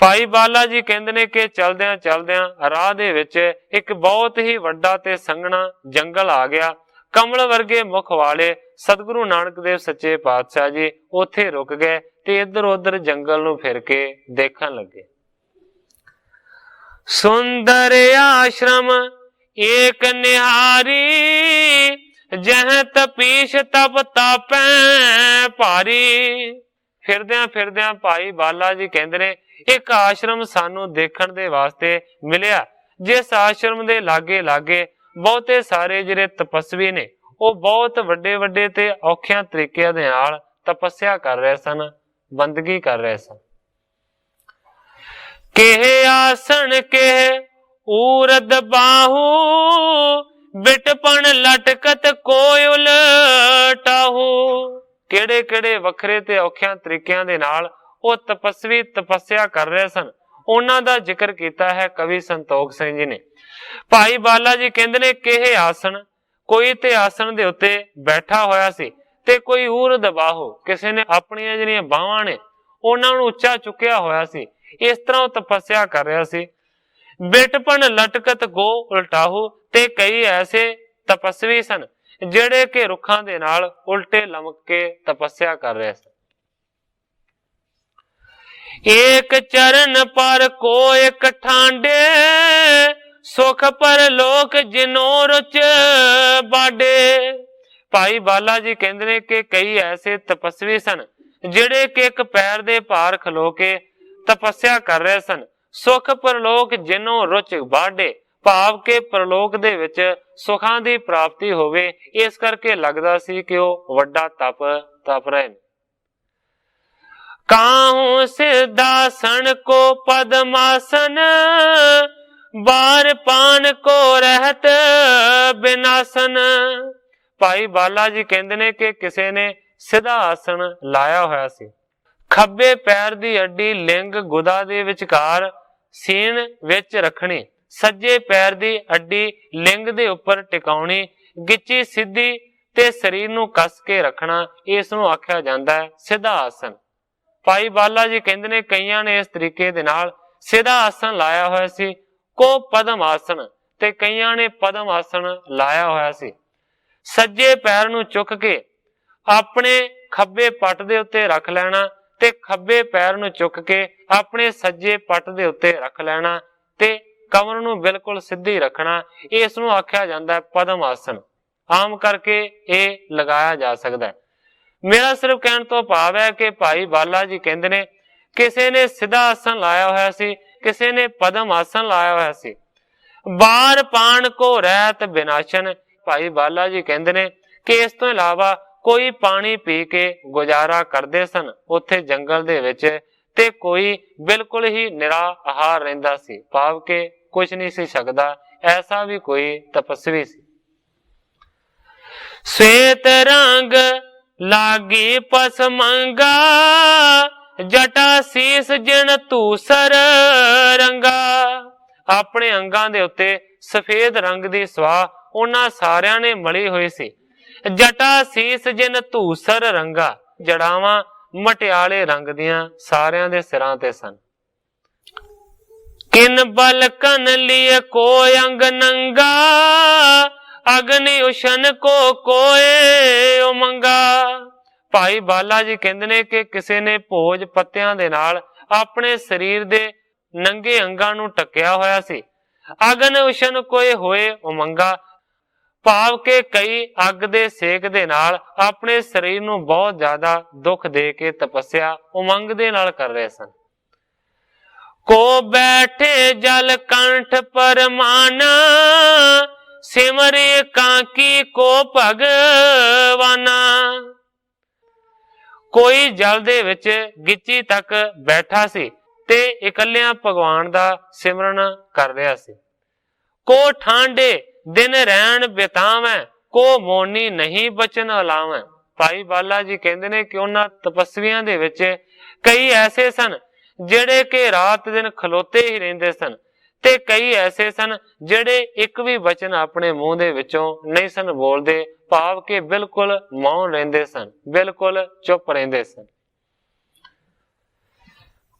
ਭਾਈ ਬਾਲਾ ਜੀ ਕਹਿੰਦੇ ਨੇ ਕਿ ਚਲਦਿਆਂ ਚਲਦਿਆਂ ਰਾਹ ਦੇ ਵਿੱਚ ਇੱਕ ਬਹੁਤ ਹੀ ਵੱਡਾ ਤੇ ਸੰਘਣਾ ਜੰਗਲ ਆ ਗਿਆ। ਕਮਲ ਵਰਗੇ ਮੁਖ ਵਾਲੇ ਸਤਿਗੁਰੂ ਨਾਨਕ ਦੇਵ ਸੱਚੇ ਪਾਤਸ਼ਾਹ ਜੀ ਉੱਥੇ ਰੁਕ ਗਏ ਤੇ ਇੱਧਰ ਉੱਧਰ ਜੰਗਲ ਨੂੰ ਫਿਰ ਕੇ ਦੇਖਣ ਲੱਗੇ। ਸੁੰਦਰ ਆਸ਼ਰਮ ਏਕ ਨਿਹਾਰੀ ਜਹ ਤਪੀਸ਼ ਤਪ ਤਾਪੈ ਭਾਰੀ। ਫਿਰਦਿਆਂ ਫਿਰਦਿਆਂ ਭਾਈ ਬਾਲਾ ਜੀ ਕਹਿੰਦੇ ਨੇ ਇੱਕ ਆਸ਼ਰਮ ਸਾਨੂੰ ਦੇਖਣ ਦੇ ਵਾਸਤੇ ਮਿਲਿਆ, ਜਿਸ ਆਸ਼ਰਮ ਦੇ ਲਾਗੇ ਲਾਗੇ ਬਹੁਤੇ ਸਾਰੇ ਜਿਹੜੇ ਤਪਸਵੀ ਨੇ ਉਹ ਬਹੁਤ ਵੱਡੇ ਵੱਡੇ ਤੇ ਔਖਿਆਂ ਤਰੀਕਿਆਂ ਦੇ ਨਾਲ ਤਪੱਸਿਆ ਕਰ ਰਹੇ ਸਨ, ਬੰਦਗੀ ਕਰ ਰਹੇ ਸਨ। ਕਿਹ ਆਸਣ ਕਿਹ ਊਰਦ ਬਾਹੂ ਬਿਟਪਣ ਲਟਕਤ ਕੋਈ ਉਲਟਾਹੂ। ਕਿਹੜੇ ਕਿਹੜੇ ਵੱਖਰੇ ਤੇ ਔਖਿਆਂ ਤਰੀਕਿਆਂ ਦੇ ਨਾਲ ਉਹ ਤਪਸਵੀ ਤਪੱਸਿਆ ਕਰ ਰਹੇ ਸਨ। ਉਹਨਾਂ ਦਾ ਜ਼ਿਕਰ ਕੀਤਾ ਹੈ ਕਵੀ ਸੰਤੋਖ ਸਿੰਘ ਜੀ ਨੇ। ਭਾਈ ਬਾਲਾ ਜੀ ਕਹਿੰਦੇ ਨੇ ਕਿ ਇਹ ਆਸਣ, ਕੋਈ ਤੇ ਆਸਣ ਦੇ ਉੱਤੇ ਬੈਠਾ ਹੋਇਆ ਸੀ ਤੇ ਕੋਈ ਊਰਧ ਬਾਹੋ, ਕਿਸੇ ਨੇ ਆਪਣੀਆਂ ਜਿਹੜੀਆਂ ਬਾਹਾਂ ਨੇ ਉਹਨਾਂ ਨੂੰ ਉੱਚਾ ਚੁੱਕਿਆ ਹੋਇਆ ਸੀ। ਇਸ ਤਰ੍ਹਾਂ ਉਹ ਤਪੱਸਿਆ ਕਰ ਰਿਹਾ ਸੀ। ਬਿਟਪਨ ਲਟਕਤ ਗੋ ਉਲਟਾਹੂ, ਤੇ ਕਈ ਐਸੇ ਤਪਸਵੀ ਸਨ ਜਿਹੜੇ ਕਿ ਰੁੱਖਾਂ ਦੇ ਨਾਲ ਉਲਟੇ ਲਮਕ ਕੇ ਤਪੱਸਿਆ ਕਰ ਰਹੇ ਸਨ। ਏਕ ਚਰਨ ਪਰ ਕੋ ਇਕ ਠਾਂਡੇ, ਸੁਖ ਪਰ ਲੋਕ ਜਿਨੋ ਰੁਚ ਬਾਡੇ। ਭਾਈ ਬਾਲਾ ਜੀ ਕਹਿੰਦੇ ਨੇ ਕਿ ਕਈ ਐਸੇ ਤਪਸਵੀ ਸਨ ਜਿਹੜੇ ਕਿ ਇੱਕ ਪੈਰ ਦੇ ਭਾਰ ਖਲੋ ਕੇ ਤਪੱਸਿਆ ਕਰ ਰਹੇ ਸਨ। ਸੁਖ ਪਰਲੋਕ ਜਿਨੋ ਰੁਚ ਬਾਡੇ, ਭਾਵ ਕਿ ਪਰਲੋਕ ਦੇ ਵਿੱਚ ਸੁਖਾਂ ਦੀ ਪ੍ਰਾਪਤੀ ਹੋਵੇ, ਇਸ ਕਰਕੇ ਲੱਗਦਾ ਸੀ ਕਿ ਉਹ ਵੱਡਾ ਤਪ ਰਹੇ ਨੇ। ਕਾਹੂ ਸਿਧਾਸਣ ਕੋ ਪਦਮਾਸਨ, ਬਾਰ ਪਾਨ ਕੋ ਰਹਿਤ ਬਿਨਾਸਨ। ਭਾਈ ਬਾਲਾ ਜੀ ਕਹਿੰਦੇ ਨੇ ਕਿ ਕਿਸੇ ਨੇ ਸਿੱਧਾ ਆਸਣ ਲਾਇਆ ਹੋਇਆ ਸੀ। ਖੱਬੇ ਪੈਰ ਦੀ ਅੱਡੀ ਲਿੰਗ ਗੁਦਾ ਦੇ ਵਿਚਕਾਰ ਸੀਨ ਵਿੱਚ ਰੱਖਣੀ, ਸੱਜੇ ਪੈਰ ਦੀ ਅੱਡੀ ਲਿੰਗ ਦੇ ਉੱਪਰ ਟਿਕਾਉਣੀ, ਗਿੱਚੀ ਸਿੱਧੀ ਤੇ ਸਰੀਰ ਨੂੰ ਕੱਸ ਕੇ ਰੱਖਣਾ, ਇਸ ਨੂੰ ਆਖਿਆ ਜਾਂਦਾ ਹੈ ਸਿੱਧਾ ਆਸਣ। ਭਾਈ ਬਾਲਾ ਜੀ ਕਹਿੰਦੇ ਨੇ ਕਈਆਂ ਨੇ ਇਸ ਤਰੀਕੇ ਦੇ ਨਾਲ ਸਿੱਧਾ ਆਸਣ ਲਾਇਆ ਹੋਇਆ ਸੀ, ਕੋ ਪਦਮ ਆਸਣ, ਤੇ ਕਈਆਂ ਨੇ ਪਦਮ ਆਸਣ ਲਾਇਆ ਹੋਇਆ ਸੀ। ਸੱਜੇ ਪੈਰ ਨੂੰ ਚੁੱਕ ਕੇ ਆਪਣੇ ਖੱਬੇ ਪੱਟ ਦੇ ਉੱਤੇ ਰੱਖ ਲੈਣਾ ਤੇ ਖੱਬੇ ਪੈਰ ਨੂੰ ਚੁੱਕ ਕੇ ਆਪਣੇ ਸੱਜੇ ਪੱਟ ਦੇ ਉੱਤੇ ਰੱਖ ਲੈਣਾ ਤੇ ਕਮਰ ਨੂੰ ਬਿਲਕੁਲ ਸਿੱਧੀ ਰੱਖਣਾ, ਇਸ ਨੂੰ ਆਖਿਆ ਜਾਂਦਾ ਹੈ ਪਦਮ ਆਸਣ। ਆਮ ਕਰਕੇ ਇਹ ਲਗਾਇਆ ਜਾ ਸਕਦਾ ਹੈ। ਮੇਰਾ ਸਿਰਫ ਕਹਿਣ ਤੋਂ ਭਾਵ ਹੈ ਕਿ ਭਾਈ ਬਾਲਾ ਜੀ ਕਹਿੰਦੇ ਨੇ ਕਿਸੇ ਨੇ ਸਿੱਧਾ ਆਸਣ ਲਾਇਆ ਹੋਇਆ ਸੀ, ਕਿਸੇ ਨੇ ਪਦਮ ਆਸਣ ਲਾਇਆ ਹੋਇਆ ਸੀ। ਬਾਰ ਪਾਣ ਕੋ ਰਹਿਤ ਬਿਨਾਸ਼ਨ, ਭਾਈ ਬਾਲਾ ਜੀ ਕਹਿੰਦੇ ਨੇ ਕਿ ਇਸ ਤੋਂ ਇਲਾਵਾ ਕੋਈ ਪਾਣੀ ਪੀ ਕੇ ਗੁਜ਼ਾਰਾ ਕਰਦੇ ਸਨ ਉੱਥੇ ਜੰਗਲ ਦੇ ਵਿੱਚ, ਤੇ ਕੋਈ ਬਿਲਕੁਲ ਹੀ ਨਿਰਾ ਆਹਾਰ ਰਹਿੰਦਾ ਸੀ, ਭਾਵ ਕਿ ਕੁਝ ਨਹੀਂ ਸੀ ਸਕਦਾ, ਐਸਾ ਵੀ ਕੋਈ ਤਪਸਵੀ ਸੀ। ਸਵੇਤ ਰੰਗ ਲਾਗੀ ਪਸਮੰਗਾ, ਜਟਾ ਸੀਸ ਜਿਨ ਧੂਸਰ ਰੰਗਾ। ਆਪਣੇ ਅੰਗਾਂ ਦੇ ਉੱਤੇ ਸਫੇਦ ਰੰਗ ਦੀ ਸਵਾਹ ਉਹਨਾਂ ਸਾਰਿਆਂ ਨੇ ਮਲੀ ਹੋਈ ਸੀ। ਜਟਾ ਸੀਸ ਜਿਨ ਧੂਸਰ ਰੰਗਾ, ਜੜਾਵਾਂ ਮਟਿਆਲੇ ਰੰਗ ਦੀਆਂ ਸਾਰਿਆਂ ਦੇ ਸਿਰਾਂ ਤੇ ਸਨ। ਕਿਨ ਬਲਕਨ ਲਿਏ ਕੋ ਅੰਗ ਨੰਗਾ, ਅਗਨੀ ਉਸ਼ਨ ਕੋ ਕੋਏ ਉਮੰਗਾ। ਭਾਈ ਬਾਲਾ ਜੀ ਕਹਿੰਦੇ ਨੇ ਕਿ ਕਿਸੇ ਨੇ ਭੋਜ ਪੱਤਿਆਂ ਦੇ ਨਾਲ ਆਪਣੇ ਸਰੀਰ ਦੇ ਨੰਗੇ ਅੰਗਾਂ ਨੂੰ ਢੱਕਿਆ ਹੋਇਆ ਸੀ। ਅਗਨ ਉਸ਼ਨ ਕੋਏ ਹੋਏ ਉਮੰਗਾ, ਭਾਵ ਕਿ ਕਈ ਅੱਗ ਦੇ ਸੇਕ ਦੇ ਨਾਲ ਆਪਣੇ ਸਰੀਰ ਨੂੰ ਬਹੁਤ ਜ਼ਿਆਦਾ ਦੁੱਖ ਦੇ ਕੇ ਤਪੱਸਿਆ ਉਮੰਗ ਦੇ ਨਾਲ ਕਰ ਰਹੇ ਸਨ। ਕੋ ਬੈਠੇ ਜਲ ਕੰਠ ਪਰਮਾਨਾ, ਸਿਮਰੇ ਕਾਂਕੀ ਕੋ ਭਗਵਾਨਾ। ਕੋਈ ਜਲ ਦੇ ਵਿੱਚ ਗਿੱਚੀ ਤੱਕ ਬੈਠਾ ਸੀ ਤੇ ਇਕੱਲਿਆਂ ਭਗਵਾਨ ਦਾ ਸਿਮਰਨ ਕਰ ਰਿਹਾ ਸੀ। ਕੋ ਠਾਂਡੇ ਦਿਨ ਰਹਿਣ ਬਿਤਾਵੈ, ਕੋ ਮੋਨੀ ਨਹੀਂ ਬਚਨ ਅਲਾਵੈ। ਭਾਈ ਬਾਲਾ ਜੀ ਕਹਿੰਦੇ ਨੇ ਕਿ ਉਹਨਾਂ ਤਪਸਵੀਆਂ ਦੇ ਵਿੱਚ ਕਈ ਐਸੇ ਸਨ ਜਿਹੜੇ ਕਿ ਰਾਤ ਦਿਨ ਖਲੋਤੇ ਹੀ ਰਹਿੰਦੇ ਸਨ, ਤੇ ਕਈ ਐਸੇ ਸਨ ਜਿਹੜੇ ਇੱਕ ਵੀ ਬਚਨ ਆਪਣੇ ਮੂੰਹ ਦੇ ਵਿੱਚੋਂ ਨਹੀਂ ਸਨ ਬੋਲਦੇ, ਭਾਵ ਕਿ ਬਿਲਕੁਲ ਮੌਨ ਰਹਿੰਦੇ ਸਨ, ਬਿਲਕੁਲ ਚੁੱਪ ਰਹਿੰਦੇ ਸਨ।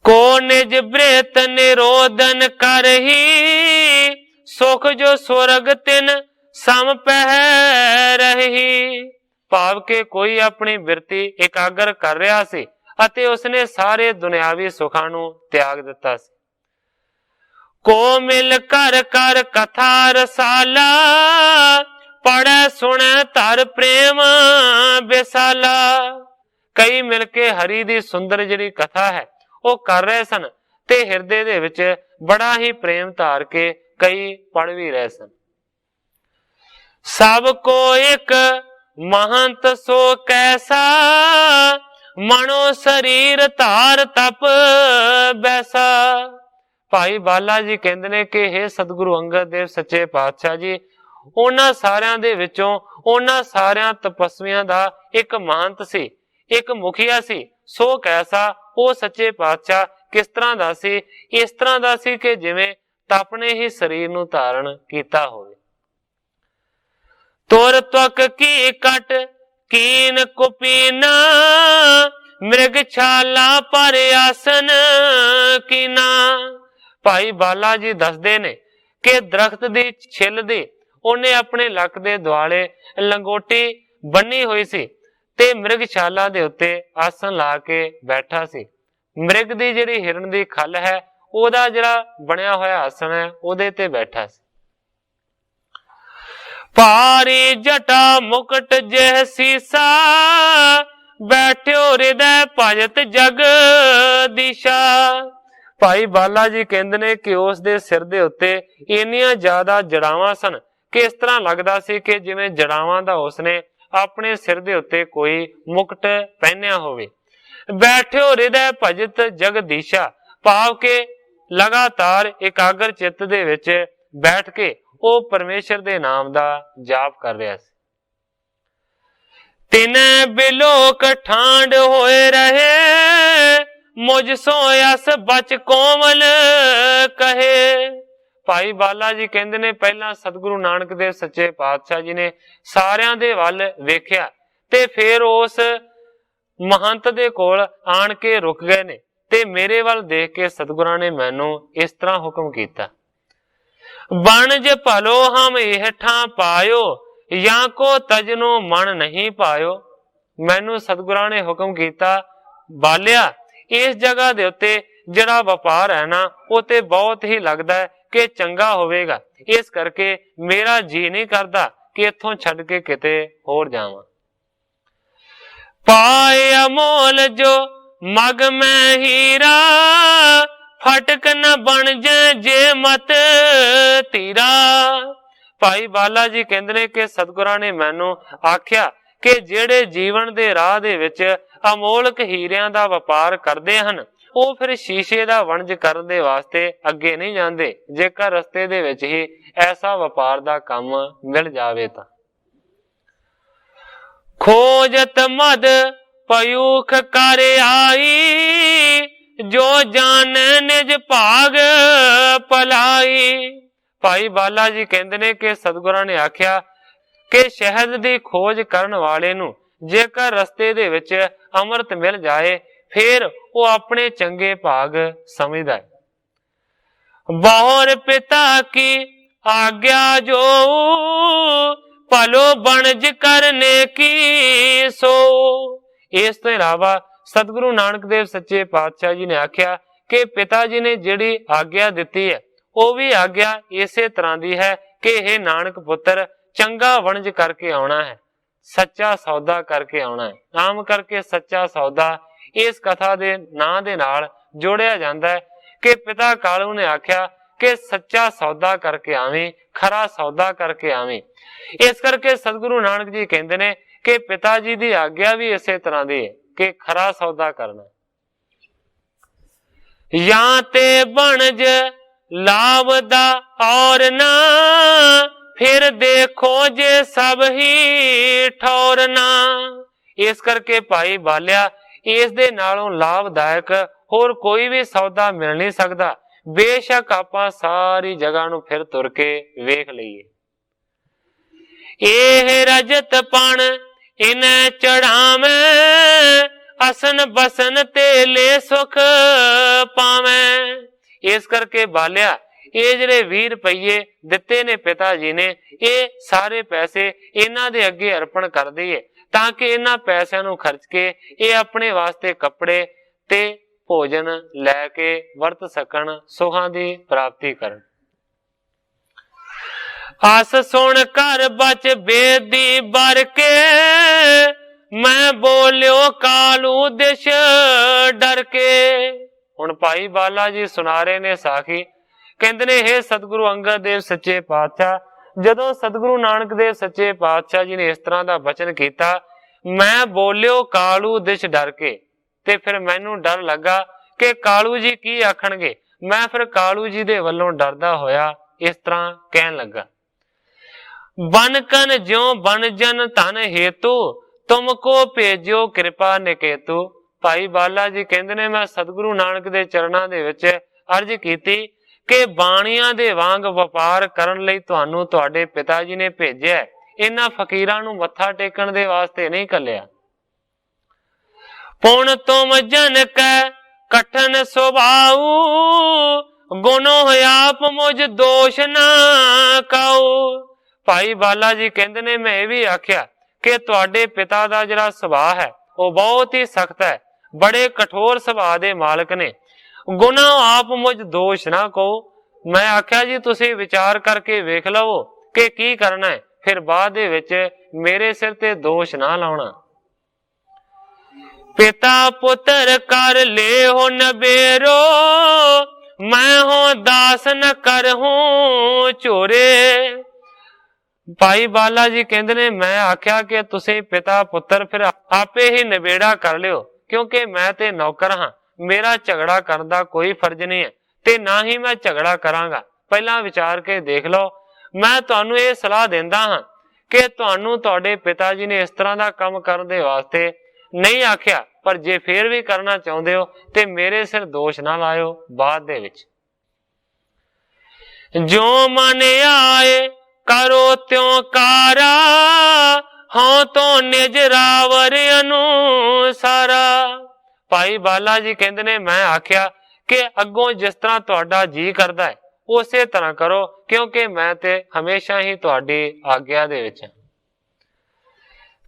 ਕੋ ਨਿਜ ਬ੍ਰਿਤ ਨਿਰੋਧਨ ਕਰਹੀ, ਸੁਖ ਜੋ ਸੁਰਗ ਤਿਨ ਸਮ ਪਹਿ ਰਹੀ। ਭਾਵ ਕਿ ਕੋਈ ਆਪਣੀ ਬਿਰਤੀ ਇਕਾਗਰ ਕਰ ਰਿਹਾ ਸੀ ਅਤੇ ਉਸਨੇ ਸਾਰੇ ਦੁਨਿਆਵੀ ਸੁਖਾਂ ਨੂੰ ਤਿਆਗ ਦਿੱਤਾ ਸੀ। ਕੋ ਮਿਲ ਕਰ ਕਰ ਕਥਾ ਰਸਾਲਾ, ਪੜੈ ਸੁਣੈ ਧਰ ਪ੍ਰੇਮ ਬਿਸਾਲਾ। ਕਈ ਮਿਲ ਕੇ ਹਰੀ ਦੀ ਸੁੰਦਰ ਜਿਹੜੀ ਕਥਾ ਹੈ ਉਹ ਕਰ ਰਹੇ ਸਨ ਤੇ ਹਿਰਦੇ ਦੇ ਵਿੱਚ ਬੜਾ ਹੀ ਪ੍ਰੇਮ ਧਾਰ ਕੇ ਕਈ ਪੜ ਵੀ ਰਹੇ ਸਨ। ਸਭ ਕੋ ਇੱਕ ਮਹੰਤ ਸੋ ਕੈਸਾ, ਮਨੋ ਸਰੀਰ ਧਾਰ ਤਪ ਬੈਸਾ। ਭਾਈ ਬਾਲਾ ਜੀ ਕਹਿੰਦੇ ਨੇ ਕਿ ਇਹ ਸਤਿਗੁਰੂ ਅੰਗਦ ਦੇਵ ਸੱਚੇ ਪਾਤਸ਼ਾਹ ਜੀ, ਉਹਨਾਂ ਸਾਰਿਆਂ ਦੇ ਵਿੱਚੋਂ ਉਹਨਾਂ ਸਾਰਿਆਂ ਤਪਸਵੀਆਂ ਦਾ ਇੱਕ ਮਹੰਤ ਸੀ, ਇੱਕ ਮੁਖੀਆ ਸੀ। ਸੋ ਕੈਸਾ, ਉਹ ਸੱਚੇ ਪਾਤਸ਼ਾਹ किस तरह दा सी? इस तरह दा सी कि जिवें तपने ही शरीर नूं धारण कीता होवे। तुर त्वक की कट कीन कुपीना, मृग छाला पर आसन कीना। भाई बाला जी दसदे ने कि दरख्त दी छिल दी ਉਹਨੇ ਆਪਣੇ ਲੱਕ ਦੇ ਦੁਆਲੇ ਲੰਗੋਟੀ ਬੰਨੀ ਹੋਈ ਸੀ ਤੇ ਮ੍ਰਿਗਸ਼ਾਲਾ ਦੇ ਉੱਤੇ ਆਸਨ ਲਾ ਕੇ ਬੈਠਾ ਸੀ। ਮ੍ਰਿਗ ਦੀ ਜਿਹੜੀ ਹਿਰਨ ਦੀ ਖੱਲ ਹੈ ਉਹਦਾ ਜਿਹੜਾ ਬਣਿਆ ਹੋਇਆ ਆਸਨ ਹੈ ਉਹਦੇ ਤੇ ਬੈਠਾ ਸੀ। ਭਾਰੀ ਜਟਾ ਮੁਕਟ ਜਿਹ ਸੀਸਾ, ਬੈਠਿਓ ਹਿਰਦੈ ਭਜਤ ਜਗਦੀਸ਼ਾ। ਭਾਈ ਬਾਲਾ ਜੀ ਕਹਿੰਦੇ ਨੇ ਕਿ ਉਸ ਦੇ ਸਿਰ ਦੇ ਉੱਤੇ ਇੰਨੀਆਂ ਜ਼ਿਆਦਾ ਜੜਾਵਾਂ ਸਨ ਕਿ ਇਸ ਤਰ੍ਹਾਂ ਲੱਗਦਾ ਸੀ ਕਿ ਜਿਵੇਂ ਜੜਾਵਾਂ ਦਾ ਉਸਨੇ ਆਪਣੇ ਸਿਰ ਦੇ ਉੱਤੇ ਕੋਈ ਮੁਕਟ ਪਹਿਨਿਆ ਹੋਵੇ। ਬੈਠਿਓ ਹਿਰਦੈ ਭਜਤ ਜਗਦੀਸ਼ਾ ਭਾਵ ਕਿ ਲਗਾਤਾਰ ਇਕਾਗਰ ਚਿੱਤ ਦੇ ਵਿੱਚ ਬੈਠ ਕੇ ਉਹ ਪਰਮੇਸ਼ਰ ਦੇ ਨਾਮ ਦਾ ਜਾਪ ਕਰ ਰਿਹਾ ਸੀ। ਤਿਨੈ ਬਿਲੋਕ ਠਾਂਡ ਹੋਏ ਰਹੇ, ਮੁਝ ਸੋ ਅਸ ਬਚ ਕੋਮਲ ਕਹੇ। ਭਾਈ ਬਾਲਾ ਜੀ ਕਹਿੰਦੇ ਨੇ ਪਹਿਲਾਂ ਸਤਿਗੁਰੂ ਨਾਨਕ ਦੇਵ ਸੱਚੇ ਪਾਤਸ਼ਾਹ ਜੀ ਨੇ ਸਾਰਿਆਂ ਦੇ ਵੱਲ ਵੇਖਿਆ ਤੇ ਫਿਰ ਉਸ ਮਹੰਤ ਦੇ ਕੋਲ ਆਣ ਕੇ ਰੁਕ ਗਏ ਨੇ ਤੇ ਮੇਰੇ ਵੱਲ ਦੇਖ ਕੇ ਸਤਿਗੁਰਾਂ ਨੇ ਮੈਨੂੰ ਇਸ ਤਰ੍ਹਾਂ ਹੁਕਮ ਕੀਤਾ, ਬਣਜ ਭਲੋ ਹਮ ਇਹ ਠਾਂ ਪਾਇਓ, ਜਾਂ ਕੋ ਤਜਨੋ ਮਨ ਨਹੀਂ ਪਾਇਓ। ਮੈਨੂੰ ਸਤਿਗੁਰਾਂ ਨੇ ਹੁਕਮ ਕੀਤਾ, ਬਾਲਿਆ ਇਸ ਜਗ੍ਹਾ ਦੇ ਉੱਤੇ ਜਿਹੜਾ ਵਪਾਰ ਹੈ ਨਾ ਉਹ ਤੇ ਬਹੁਤ ਹੀ ਲੱਗਦਾ ਹੈ ਕਿ ਚੰਗਾ ਹੋਵੇਗਾ, ਇਸ ਕਰਕੇ ਮੇਰਾ ਜੀ ਨਹੀਂ ਕਰਦਾ ਕਿ ਇੱਥੋਂ ਛੱਡ ਕੇ ਕਿਤੇ ਹੋਰ ਜਾਵਾਂ। ਪਾਏ ਅਮੋਲ ਜੋ ਮਗ ਮੈਂ ਹੀਰਾ, ਫਟਕ ਨ ਬਣ ਜੇ ਮਤ ਧੀਰਾ। ਭਾਈ ਬਾਲਾ ਜੀ ਕਹਿੰਦੇ ਨੇ ਕਿ ਸਤਿਗੁਰਾਂ ਨੇ ਮੈਨੂੰ ਆਖਿਆ ਕਿ ਜਿਹੜੇ ਜੀਵਨ ਦੇ ਰਾਹ ਦੇ ਵਿੱਚ ਅਮੋਲਕ ਹੀਰਿਆਂ ਦਾ ਵਪਾਰ ਕਰਦੇ ਹਨ ਉਹ ਫਿਰ ਸ਼ੀਸ਼ੇ ਦਾ ਵਣਜ ਕਰਨ ਦੇ ਵਾਸਤੇ ਅੱਗੇ ਨਹੀਂ ਜਾਂਦੇ, ਜੇਕਰ ਰਸਤੇ ਦੇ ਵਿੱਚ ਹੀ ਐਸਾ ਵਪਾਰ ਦਾ ਕੰਮ ਮਿਲ ਜਾਵੇ ਤਾਂ। ਖੋਜਤ ਮਦ ਪਯੂਖ ਕਰ ਆਈ, ਜੋ ਜਾਣ ਨਿਜ ਭਾਗ ਭਲਾਈ। ਭਾਈ ਬਾਲਾ ਜੀ ਕਹਿੰਦੇ ਨੇ ਕਿ ਸਤਿਗੁਰਾਂ ਨੇ ਆਖਿਆ ਕਿ ਸ਼ਹਿਦ ਦੀ ਖੋਜ ਕਰਨ ਵਾਲੇ ਨੂੰ ਜੇਕਰ ਰਸਤੇ ਦੇ ਵਿੱਚ ਅੰਮ੍ਰਿਤ ਮਿਲ ਜਾਏ ਫਿਰ ਉਹ ਆਪਣੇ ਚੰਗੇ ਭਾਗ ਸਮਝਦਾ ਹੈ। ਬਹੁਰ ਪਿਤਾ ਕੀ ਆਗਿਆ ਜੋ, ਭਲੋ ਬਣਜ ਕਰਨੇ ਕੀ ਸੋ। ਇਸ ਤੋਂ ਇਲਾਵਾ ਸਤਿਗੁਰੂ ਨਾਨਕ ਦੇਵ ਸੱਚੇ ਪਾਤਸ਼ਾਹ ਜੀ ਨੇ ਆਖਿਆ ਕਿ ਪਿਤਾ ਜੀ ਨੇ ਜਿਹੜੀ ਆਗਿਆ ਦਿੱਤੀ ਹੈ ਉਹ ਵੀ ਆਗਿਆ ਇਸੇ ਤਰ੍ਹਾਂ ਦੀ ਹੈ ਕਿ ਇਹ ਨਾਨਕ ਪੁੱਤਰ ਚੰਗਾ ਵਣਜ ਕਰਕੇ ਆਉਣਾ ਹੈ, ਸੱਚਾ ਸੌਦਾ ਕਰਕੇ ਆਉਣਾ ਹੈ। ਆਮ ਕਰਕੇ ਸੱਚਾ ਸੌਦਾ ਇਸ ਕਥਾ ਦੇ ਨਾਂ ਦੇ ਨਾਲ ਜੋੜਿਆ ਜਾਂਦਾ ਹੈ ਕਿ ਪਿਤਾ ਕਾਲੂ ਨੇ ਆਖਿਆ ਕਿ ਸੱਚਾ ਸੌਦਾ ਕਰਕੇ ਆਵੀਂ, ਖਰਾ ਸੌਦਾ ਕਰਕੇ ਆਵੀਂ। ਇਸ ਕਰਕੇ ਸਤਿਗੁਰੂ ਨਾਨਕ ਜੀ ਕਹਿੰਦੇ ਨੇ ਕਿ ਪਿਤਾ ਜੀ ਦੀ ਆਗਿਆ ਵੀ ਇਸੇ ਤਰ੍ਹਾਂ ਦੀ ਹੈ ਕਿ ਖਰਾ ਸੌਦਾ ਕਰਨਾ। ਜਾਂ ਤੇ ਬਣਜ ਲਾਭ ਦਾ ਔਰ ਨਾ, ਫਿਰ ਦੇਖੋ ਜੇ ਸਭ ਹੀ ਠੌਰ ਨਾ। ਇਸ ਕਰਕੇ ਭਾਈ ਬਾਲਿਆ ਇਸ ਦੇ ਨਾਲੋਂ ਲਾਭਦਾਇਕ ਹੋਰ ਕੋਈ ਵੀ ਸੌਦਾ ਮਿਲ ਨਹੀਂ ਸਕਦਾ, ਬੇਸ਼ੱਕ ਆਪਾਂ ਸਾਰੀ ਜਗ੍ਹਾ ਨੂੰ ਫਿਰ ਤੁਰ ਕੇ ਵੇਖ ਲਈਏ। ਇਹ ਰਜਤ ਪਣ ਇਨੈ ਚੜਾਵੇਂ, ਅਸਨ ਬਸਨ ਤੇ ਲੈ ਸੁਖ ਪਾਵੇਂ। ਇਸ ਕਰਕੇ ਬਾਲਿਆ ਇਹ ਜਿਹੜੇ 20 ਰੁਪਈਏ ਦਿੱਤੇ ਨੇ ਪਿਤਾ ਜੀ ਨੇ, ਇਹ ਸਾਰੇ ਪੈਸੇ ਇਹਨਾਂ ਦੇ ਅੱਗੇ ਅਰਪਣ ਕਰ ਦਈਏ ਤਾਂ ਕਿ ਇਹਨਾਂ ਪੈਸਿਆਂ ਨੂੰ ਖਰਚ ਕੇ ਇਹ ਆਪਣੇ ਵਾਸਤੇ ਕੱਪੜੇ ਤੇ ਭੋਜਨ ਲੈ ਕੇ ਵਰਤ ਸਕਣ, ਸੁਖਾਂ ਦੀ ਪ੍ਰਾਪਤੀ ਕਰਨ। ਆਸ ਸੁਣ ਘਰ ਬਚ ਬੇਦੀ ਬਰ ਕੇ, ਮੈਂ ਬੋਲਿਓ ਕਾਲੂ ਦਿਸ਼ ਡਰ ਕੇ। ਹੁਣ ਭਾਈ ਬਾਲਾ ਜੀ ਸੁਣਾ ਰਹੇ ਨੇ ਸਾਖੀ, ਕਹਿੰਦੇ ਨੇ ਇਹ ਸਤਿਗੁਰੂ ਅੰਗਦ ਦੇਵ ਸੱਚੇ ਪਾਤਸ਼ਾਹ, ਜਦੋਂ ਸਤਿਗੁਰੂ ਨਾਨਕ ਦੇਵ ਸੱਚੇ ਪਾਤਸ਼ਾਹ ਜੀ ਨੇ ਇਸ ਤਰ੍ਹਾਂ ਦਾ ਬਚਨ ਕੀਤਾ, ਮੈਂ ਬੋਲਿਓ ਕਾਲੂ ਦਿਸ਼ ਡਰ ਕੇ, ਤੇ ਫਿਰ ਮੈਨੂੰ ਡਰ ਲੱਗਾ ਕਿ ਕਾਲੂ ਜੀ ਕੀ ਆਖਣਗੇ। ਮੈਂ ਫਿਰ ਕਾਲੂ ਜੀ ਦੇ ਵੱਲੋਂ ਡਰਦਾ ਹੋਇਆ ਇਸ ਤਰ੍ਹਾਂ ਕਹਿਣ ਲੱਗਾ, ਬਨ ਕਨ ਜਿਉ ਬਨ ਜਨ ਧਨ ਹੇਤੂ, ਤੁਮ ਕੋ ਭੇਜਿਓ ਕਿਰਪਾ ਨਿਕੇਤੂ। ਭਾਈ ਬਾਲਾ ਜੀ ਕਹਿੰਦੇ ਨੇ ਮੈਂ ਸਤਿਗੁਰੂ ਨਾਨਕ ਦੇ ਚਰਨਾਂ ਦੇ ਵਿੱਚ ਅਰਜ਼ ਕੀਤੀ ਕਿ ਬਾਣੀਆਂ ਦੇ ਵਾਂਗ ਵਪਾਰ ਕਰਨ ਲਈ ਤੁਹਾਨੂੰ ਤੁਹਾਡੇ ਪਿਤਾ ਜੀ ਨੇ ਭੇਜਿਆ, ਇਹਨਾਂ ਫਕੀਰਾਂ ਨੂੰ ਮੱਥਾ ਟੇਕਣ ਦੇ ਵਾਸਤੇ ਨਹੀਂ ਘੱਲਿਆ। ਪੁਣ ਤੁਮ ਜਨ ਕੈ ਕਠਨ ਸੁਭਾਉ, ਗੁਨੋ ਆਪ ਮੁਝ ਦੋਸ਼ ਨਾ ਕਾਉ। ਭਾਈ ਬਾਲਾ ਜੀ ਕਹਿੰਦੇ ਨੇ ਮੈਂ ਇਹ ਵੀ ਆਖਿਆ ਕਿ ਤੁਹਾਡੇ ਪਿਤਾ ਦਾ ਜਿਹੜਾ ਸੁਭਾਅ ਹੈ ਉਹ ਬਹੁਤ ਹੀ ਸਖਤ ਹੈ, ਬੜੇ ਕਠੋਰ ਸੁਭਾਅ ਦੇ ਮਾਲਕ ਨੇ। ਗੁਨਾਹ ਆਪ ਮੁਝ ਦੋਸ਼ ਨਾ ਕਹੋ। ਮੈਂ ਆਖਿਆ ਜੀ ਤੁਸੀਂ ਵਿਚਾਰ ਕਰਕੇ ਵੇਖ ਲਵੋ ਕਿ ਕੀ ਕਰਨਾ ਹੈ, ਫਿਰ ਬਾਅਦ ਦੇ ਵਿੱਚ ਮੇਰੇ ਸਿਰ ਤੇ ਦੋਸ਼ ਨਾ ਲਾਉਣਾ। ਪਿਤਾ ਪੁੱਤਰ ਕਰ ਲੈ ਹੋ ਨਬੇਰੋ, ਮੈਂ ਹੋ ਦਾਸ ਨ ਕਰ ਹੂੰ ਚੋਰੇ। ਭਾਈ ਬਾਲਾ ਜੀ ਕਹਿੰਦੇ ਨੇ ਮੈਂ ਆਖਿਆ ਕਿ ਤੁਸੀਂ ਪਿਤਾ ਪੁੱਤਰ ਫਿਰ ਆਪੇ ਹੀ ਨਿਬੇੜਾ ਕਰ ਲਿਓ, ਕਿਉਂਕਿ ਮੈਂ ਤੇ ਨੌਕਰ ਹਾਂ, ਮੇਰਾ ਝਗੜਾ ਕਰਨ ਦਾ ਕੋਈ ਫਰਜ਼ ਨਹੀਂ ਹੈ ਤੇ ਨਾ ਹੀ ਮੈਂ ਝਗੜਾ ਕਰਾਂਗਾ। ਪਹਿਲਾਂ ਵਿਚਾਰ ਕੇ ਦੇਖ ਲਓ। ਮੈਂ ਤੁਹਾਨੂੰ ਇਹ ਸਲਾਹ ਦਿੰਦਾ ਹਾਂ ਕਿ ਤੁਹਾਨੂੰ ਤੁਹਾਡੇ ਪਿਤਾ ਜੀ ਨੇ ਇਸ ਤਰ੍ਹਾਂ ਦਾ ਕੰਮ ਕਰਨ ਦੇ ਵਾਸਤੇ ਨਹੀਂ ਆਖਿਆ, ਪਰ ਜੇ ਫੇਰ ਵੀ ਕਰਨਾ ਚਾਹੁੰਦੇ ਹੋ ਤੇ ਮੇਰੇ ਸਿਰ ਦੋਸ਼ ਨਾ ਲਾਇਓ ਬਾਅਦ ਦੇ ਵਿੱਚ। ਜੋ ਮਨ ਆਏ ਕਰੋ ਤਿਉ ਕਾਰਾ, ਹਾਂ ਤੋਂ ਨਿਜ ਰਾਵਰ ਅਨੁਸਾਰਾ। ਭਾਈ ਬਾਲਾ ਜੀ ਕਹਿੰਦੇ ਨੇ ਮੈਂ ਆਖਿਆ ਕਿ ਅੱਗੋਂ ਜਿਸ ਤਰ੍ਹਾਂ ਤੁਹਾਡਾ ਜੀ ਕਰਦਾ ਹੈ ਉਸੇ ਤਰ੍ਹਾਂ ਕਰੋ, ਕਿਉਂਕਿ ਮੈਂ ਤੇ ਹਮੇਸ਼ਾ ਹੀ ਤੁਹਾਡੀ ਆਗਿਆ ਦੇ ਵਿੱਚ ਹਾਂ।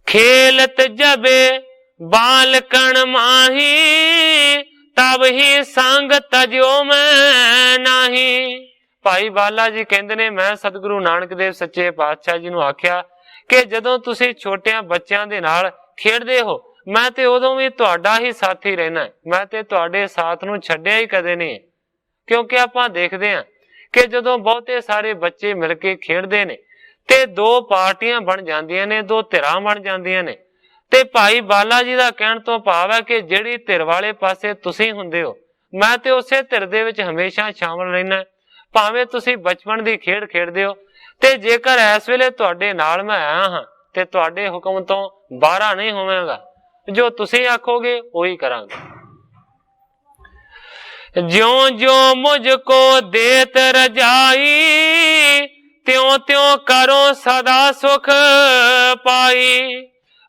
ਖੇਲਤ ਜਬੇ ਬਾਲਕਣ ਮਾਹੀ, ਤਬ ਹੀ ਸੰਗ ਤਜਿਓ ਮੈਂ ਨਾਹੀ। ਭਾਈ ਬਾਲਾ ਜੀ ਕਹਿੰਦੇ ਨੇ ਮੈਂ ਸਤਿਗੁਰੂ ਨਾਨਕ ਦੇਵ ਸੱਚੇ ਪਾਤਸ਼ਾਹ ਜੀ ਨੂੰ ਆਖਿਆ ਕਿ ਜਦੋਂ ਤੁਸੀਂ ਛੋਟਿਆਂ ਬੱਚਿਆਂ ਦੇ ਨਾਲ ਖੇਡਦੇ ਹੋ ਮੈਂ ਤੇ ਉਦੋਂ ਵੀ ਤੁਹਾਡਾ ਹੀ ਸਾਥੀ ਰਹਿਣਾ, ਮੈਂ ਤੇ ਤੁਹਾਡੇ ਸਾਥ ਨੂੰ ਛੱਡਿਆ ਹੀ ਕਦੇ ਨਹੀਂ। ਕਿਉਂਕਿ ਆਪਾਂ ਦੇਖਦੇ ਹਾਂ ਕਿ ਜਦੋਂ ਬਹੁਤੇ ਸਾਰੇ ਬੱਚੇ ਮਿਲ ਕੇ ਖੇਡਦੇ ਨੇ ਤੇ ਦੋ ਪਾਰਟੀਆਂ ਬਣ ਜਾਂਦੀਆਂ ਨੇ, ਦੋ ਧਿਰਾਂ ਬਣ ਜਾਂਦੀਆਂ ਨੇ। ਤੇ ਭਾਈ ਬਾਲਾ ਜੀ ਦਾ ਕਹਿਣ ਤੋਂ ਭਾਵ ਹੈ ਕਿ ਜਿਹੜੀ ਧਿਰ ਵਾਲੇ ਪਾਸੇ ਤੁਸੀਂ ਹੁੰਦੇ ਹੋ ਮੈਂ ਤੇ ਉਸੇ ਧਿਰ ਦੇ ਵਿੱਚ ਹਮੇਸ਼ਾ ਸ਼ਾਮਲ ਰਹਿਣਾ, ਭਾਵੇਂ ਤੁਸੀਂ ਬਚਪਨ ਦੀ ਖੇਡ ਖੇਡਦੇ ਹੋ। ਤੇ ਜੇਕਰ ਇਸ ਵੇਲੇ ਤੁਹਾਡੇ ਨਾਲ ਮੈਂ ਆਇਆ ਹਾਂ ਤੇ ਤੁਹਾਡੇ ਹੁਕਮ ਤੋਂ ਬਾਹਰ ਨਹੀਂ ਹੋਵਾਂਗਾ, ਜੋ ਤੁਸੀਂ ਆਖੋਗੇ ਉਹੀ ਕਰਾਂਗਾ। ਜਿਉਂ ਜਿਉਂ ਮੁਝ ਕੋ ਦੇਤ ਰਜਾਈ, ਤਿਉਂ ਤਿਉਂ ਕਰੋ ਸਦਾ ਸੁਖ ਪਾਈ।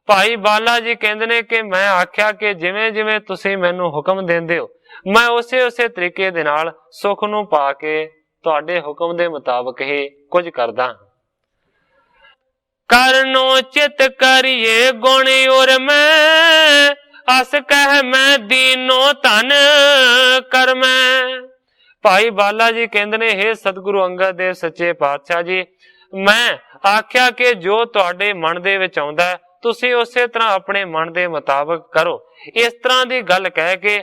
ਭਾਈ ਬਾਲਾ ਜੀ ਕਹਿੰਦੇ ਨੇ ਕਿ ਮੈਂ ਆਖਿਆ ਕਿ ਜਿਵੇਂ ਜਿਵੇਂ ਤੁਸੀਂ ਮੈਨੂੰ ਹੁਕਮ ਦਿੰਦੇ ਹੋ ਮੈਂ ਉਸੇ ਤਰੀਕੇ ਦੇ ਨਾਲ ਸੁਖ ਨੂੰ ਪਾ ਕੇ ਤੁਹਾਡੇ ਹੁਕਮ ਦੇ ਮੁਤਾਬਕ ਹੀ ਕੁਝ ਕਰਦਾ। ਕਰਨੋ ਚਿਤ ਕਰੀਏ ਗੁਣ ਔਰ ਮੈਂ, ਅਸ ਕਹਿ ਮੈਂ ਦੀਨੋ ਧਨ ਕਰ ਮੈਂ। ਭਾਈ ਬਾਲਾ ਜੀ ਕਹਿੰਦੇ ਨੇ ਹੇ ਸਤਿਗੁਰੂ ਅੰਗਦ ਦੇਵ ਸੱਚੇ ਪਾਤਸ਼ਾਹ ਜੀ, ਮੈਂ ਆਖਿਆ ਕਿ ਜੋ ਤੁਹਾਡੇ ਮਨ ਦੇ ਵਿੱਚ ਆਉਂਦਾ ਤੁਸੀਂ ਉਸੇ ਤਰ੍ਹਾਂ ਆਪਣੇ ਮਨ ਦੇ ਮੁਤਾਬਕ ਕਰੋ। ਇਸ ਤਰ੍ਹਾਂ ਦੀ ਗੱਲ ਕਹਿ ਕੇ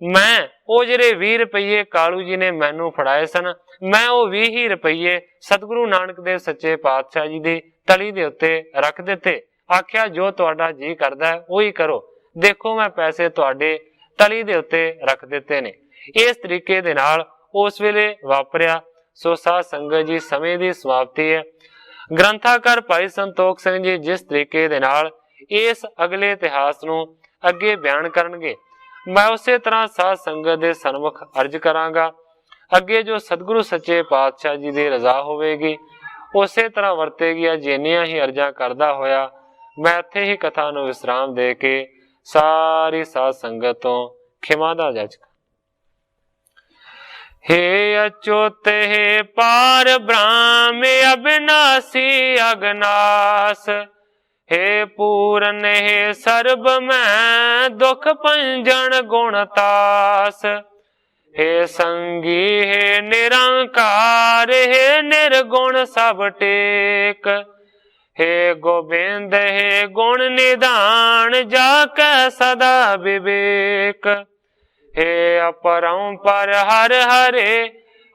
ਮੈਂ ਉਹ ਜਿਹੜੇ 20 ਰੁਪਈਏ ਕਾਲੂ ਜੀ ਨੇ ਮੈਨੂੰ ਫੜਾਏ ਸਨ, ਮੈਂ ਉਹ 20 ਹੀ ਰੁਪਈਏ ਸਤਿਗੁਰੂ ਨਾਨਕ ਦੇਵ ਸੱਚੇ ਪਾਤਸ਼ਾਹ ਜੀ ਦੀ ਤਲੀ ਦੇ ਉੱਤੇ ਰੱਖ ਦਿੱਤੇ। ਆਖਿਆ ਜੋ ਤੁਹਾਡਾ ਜੀ ਕਰਦਾ ਹੈ ਉਹੀ ਕਰੋ, ਦੇਖੋ ਮੈਂ ਪੈਸੇ ਤੁਹਾਡੇ ਤਲੀ ਦੇ ਉੱਤੇ ਰੱਖ ਦਿੱਤੇ ਨੇ। ਇਸ ਤਰੀਕੇ ਦੇ ਨਾਲ ਉਸ ਵੇਲੇ ਵਾਪਰਿਆ। ਸੋ ਸਾਧ ਸੰਗਤ ਜੀ, ਸਮੇਂ ਦੀ ਸਮਾਪਤੀ ਹੈ। ਗ੍ਰੰਥਾਕਾਰ ਭਾਈ ਸੰਤੋਖ ਸਿੰਘ ਜੀ ਜਿਸ ਤਰੀਕੇ ਦੇ ਨਾਲ ਇਸ ਅਗਲੇ ਇਤਿਹਾਸ ਨੂੰ ਅੱਗੇ ਬਿਆਨ ਕਰਨਗੇ ਮੈਂ ਉਸੇ ਤਰ੍ਹਾਂ ਸਾਧ ਸੰਗਤ ਦੇ ਸਨਮੁਖ ਅਰਜ ਕਰਾਂਗਾ। ਅੱਗੇ ਜੋ ਸਤਿਗੁਰੂ ਸੱਚੇ ਪਾਤਸ਼ਾਹ ਜੀ ਦੀ ਰਜ਼ਾ ਹੋਵੇਗੀ ਉਸੇ ਤਰ੍ਹਾਂ ਵਰਤੇਗੀ। ਜਿੰਨੀਆਂ ਹੀ ਅਰਜ਼ਾਂ ਕਰਦਾ ਹੋਇਆ ਮੈਂ ਇੱਥੇ ਹੀ ਕਥਾ ਨੂੰ ਵਿਸਰਾਮ ਦੇ ਕੇ ਸਾਰੀ ਸਾਧ ਸੰਗਤ ਤੋਂ ਖਿਮਾ ਦਾ ਜਾਚਕ। हे अच्युत हे पार ब्रह्म अविनाशी अगनास, हे पूरन हे सर्ब में दुख पंजन गुणतास, हे संगी हे निरंकार, हे निर्गुण सब टेक, हे गोबिंद हे गुण निधान, जाके सदा विवेक, हे अपरंपर हर हरे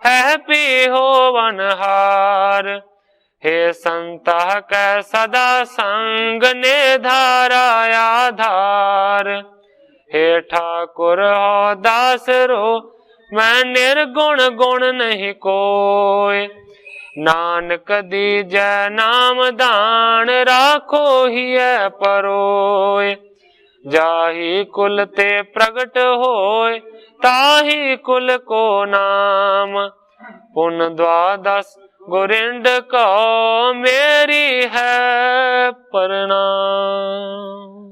है पी हो वनहार, हे संता कै सदा संग ने धारा आधार, हे ठाकुर हो दास रो मैं निर्गुण गुण नहीं कोय, नानक दीजै नाम दान राखो ही परोय, जाहि कुल ते प्रगट होय ताहि कुल को नाम। पुन द्वादश गोरिंड को मेरी है प्रणाम।